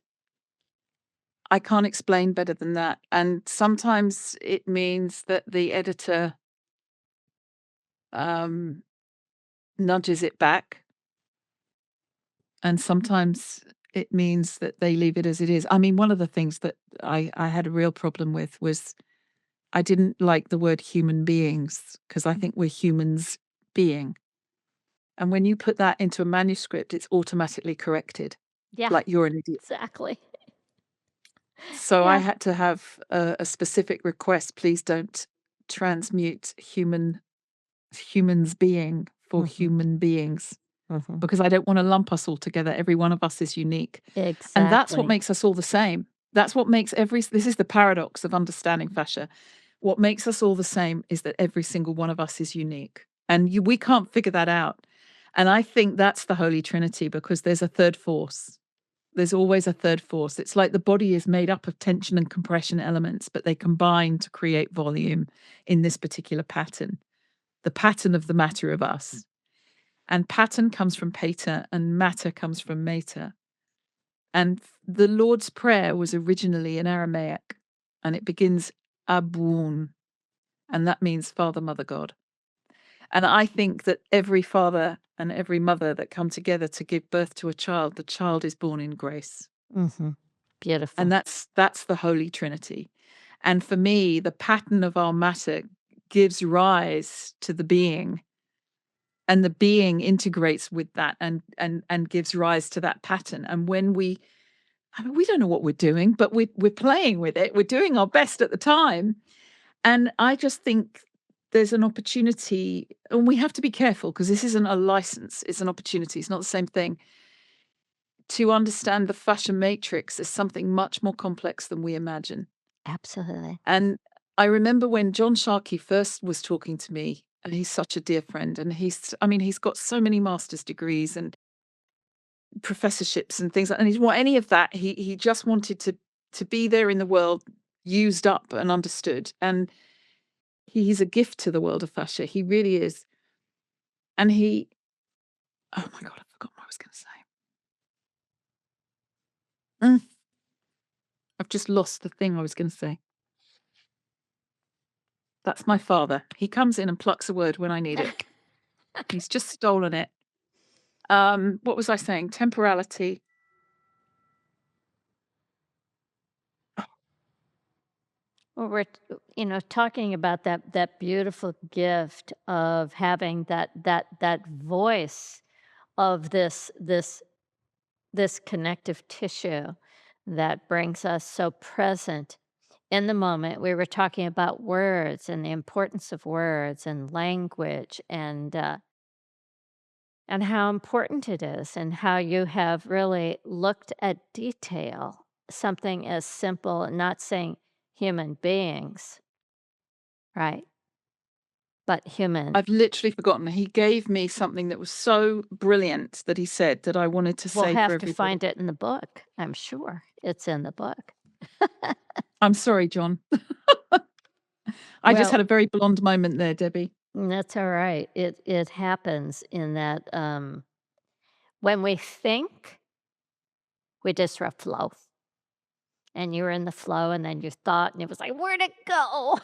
I can't explain better than that. And sometimes it means that the editor um, nudges it back. And sometimes it means that they leave it as it is. I mean, one of the things that I had a real problem with was I didn't like the word human beings because I think we're humans being. And when you put that into a manuscript, it's automatically corrected, Yeah, like you're an idiot. exactly. So I Yeah. had to have a specific request. Please don't transmute humans being for Mhm, human beings mhm. because I don't want to lump us all together. Every one of us is unique. And that's what Exactly. makes us all the same. That's what makes this is the paradox of understanding fascia. What makes us all the same is that every single one of us is unique. And we can't figure that out. And I think that's the Holy Trinity because there's a third force. There's always a third force. It's like the body is made up of tension and compression elements, but they combine to create volume in this particular pattern, the pattern of the matter of us. And pattern comes from pater and matter comes from mater. And the Lord's Prayer was originally in Aramaic and it begins Abun, and that means Father, Mother, God. And I think that every father and every mother that come together to give birth to a child, the child is born in grace. Mhm. And Beautiful. that's the Holy Trinity. And for me, the pattern of our matter gives rise to the being. And the being integrates with that and gives rise to that pattern. And when I mean, we don't know what we're doing, but we're playing with it. We're doing our best at the time. And I just think there's an opportunity, and we have to be careful because this isn't a license, it's an opportunity. It's not the same thing. To understand the fashion matrix is something much more complex than we imagine. Absolutely. And I remember when John Sharkey first was talking to me, and he's such a dear friend, and he's got so many master's degrees and professorships and things, and he didn't want any of that. He just wanted to be there in the world, used up and understood. And he's a gift to the world of fascia. He really is. And oh my God, I forgot what I was going to say. Mm, I've just lost the thing I was going to say. That's my father. He comes in and plucks a word when I need it. He's just stolen it. What was I saying? Temporality. Well, talking about that beautiful gift of having that voice of this connective tissue that brings us so present in the moment. We were talking about words and the importance of words and language and how important it is, and how you have really looked at detail, something as simple, not saying human beings, right? But human. I've literally forgotten. He gave me something that was so brilliant that he said that I wanted to We'll say for have to everybody. find it in the book. I'm sure it's in the book. I'm sorry, John. I just Well, had a very blonde moment there, Debbie. that's all right. It happens in that when we think, we disrupt flow. and you were in the flow, and then you thought, and it was like, "Where'd it go?"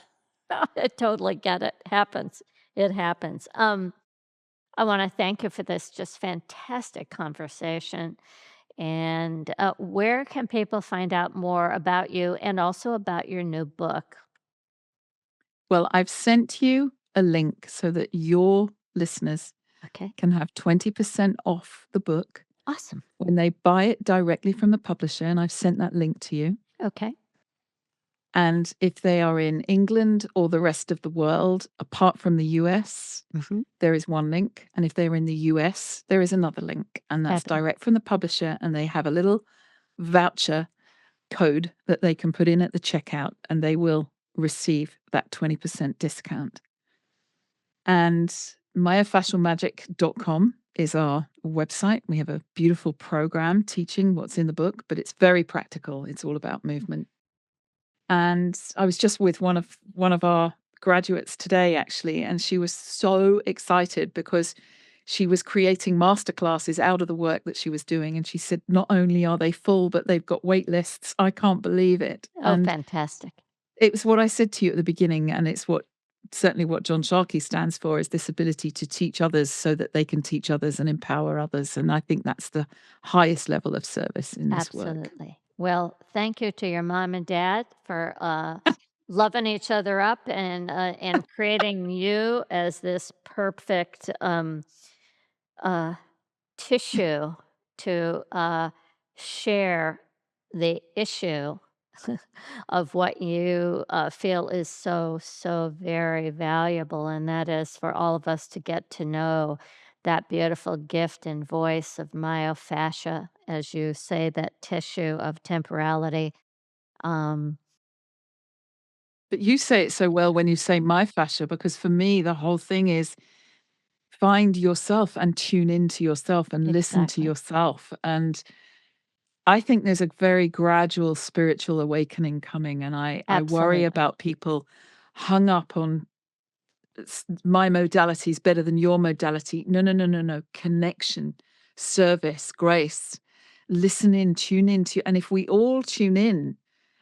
I totally get it. Happens. It happens. I wanna thank you for this just fantastic conversation, and, where can people find out more about you and also about your new book? Well, I've sent you a link so that your listeners Okay, can have 20% off the book awesome. when they buy it directly from the publisher, and I've sent that link to you. Okay, And if they are in England or the rest of the world, apart from the US, mhm, there is one link. And if they're in the US, there is another link. And that's fabulous. direct from the publisher. And they have a little voucher code that they can put in at the checkout, and they will receive that 20% discount. And myofascialmagic.com is our website. We have a beautiful program teaching what's in the book, but it's very practical. It's all about movement. And I was just with one of our graduates today, actually, and she was so excited because she was creating masterclasses out of the work that she was doing. And she said, not only are they full, but they've got wait lists. I can't believe it. Oh, And fantastic. it was what I said to you at the beginning, and it's what certainly what John Sharkey stands for, is this ability to teach others so that they can teach others and empower others. And I think that's the highest level of service in this work. Absolutely. Well, thank you to your mom and dad for, loving each other up and creating you as this perfect, uh, tissue to, share the issue of what you, feel is so, so very valuable, and that is for all of us to get to know that beautiful gift and voice of myofascia, as you say, that tissue of temporality. Um, But you say it so well when you say my fascia, because for me, the whole thing is find yourself and tune into yourself and listen to exactly. yourself. And I think there's a very gradual spiritual awakening coming. And I worry Absolutely. about people hung up on my modality is better than your modality. No, no, no, no, no. Connection, service, grace, listen in, tune into. And if we all tune in,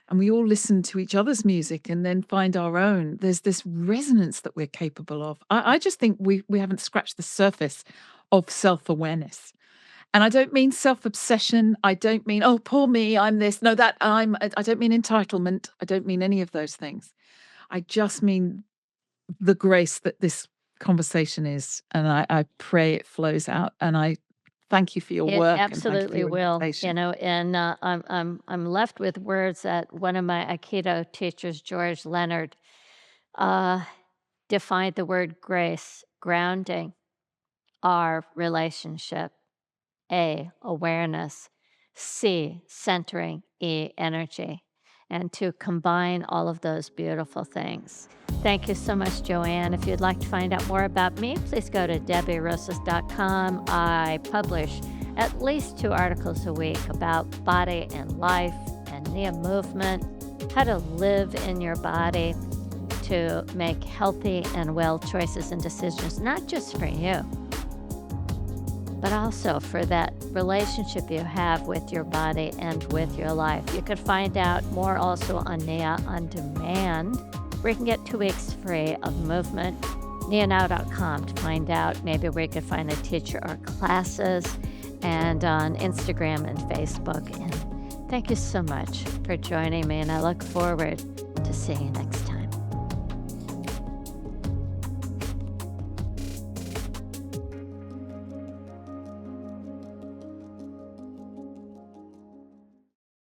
and we all listen to each other's music and then find our own, there's this resonance that we're capable of. I just think we haven't scratched the surface of self-awareness. And I don't mean self-obsession. I don't mean, oh, poor me, I'm this. No, that I don't mean entitlement. I don't mean any of those things. I just mean the grace that this conversation is. And I pray it flows out. And I thank you for your It work and thank you for absolutely your will, invitation. and, I'm left with words that one of my Aikido teachers, George Leonard, uh, defined the word grace, grounding our relationship. A, awareness. C, centering. E, energy. And to combine all of those beautiful things. Thank you so much, Joanne. If you'd like to find out more about me, please go to debbierosas.com. I publish at least 2 articles a week about body and life and Nia movement, how to live in your body to make healthy and well choices and decisions, not just for you, but also for that relationship you have with your body and with your life. You could find out more also on Nia On Demand, where you can get 2 weeks free of movement. NiaNow.com to find out maybe where you could find a teacher or classes, and on Instagram and Facebook. And thank you so much for joining me, and I look forward to seeing you next time.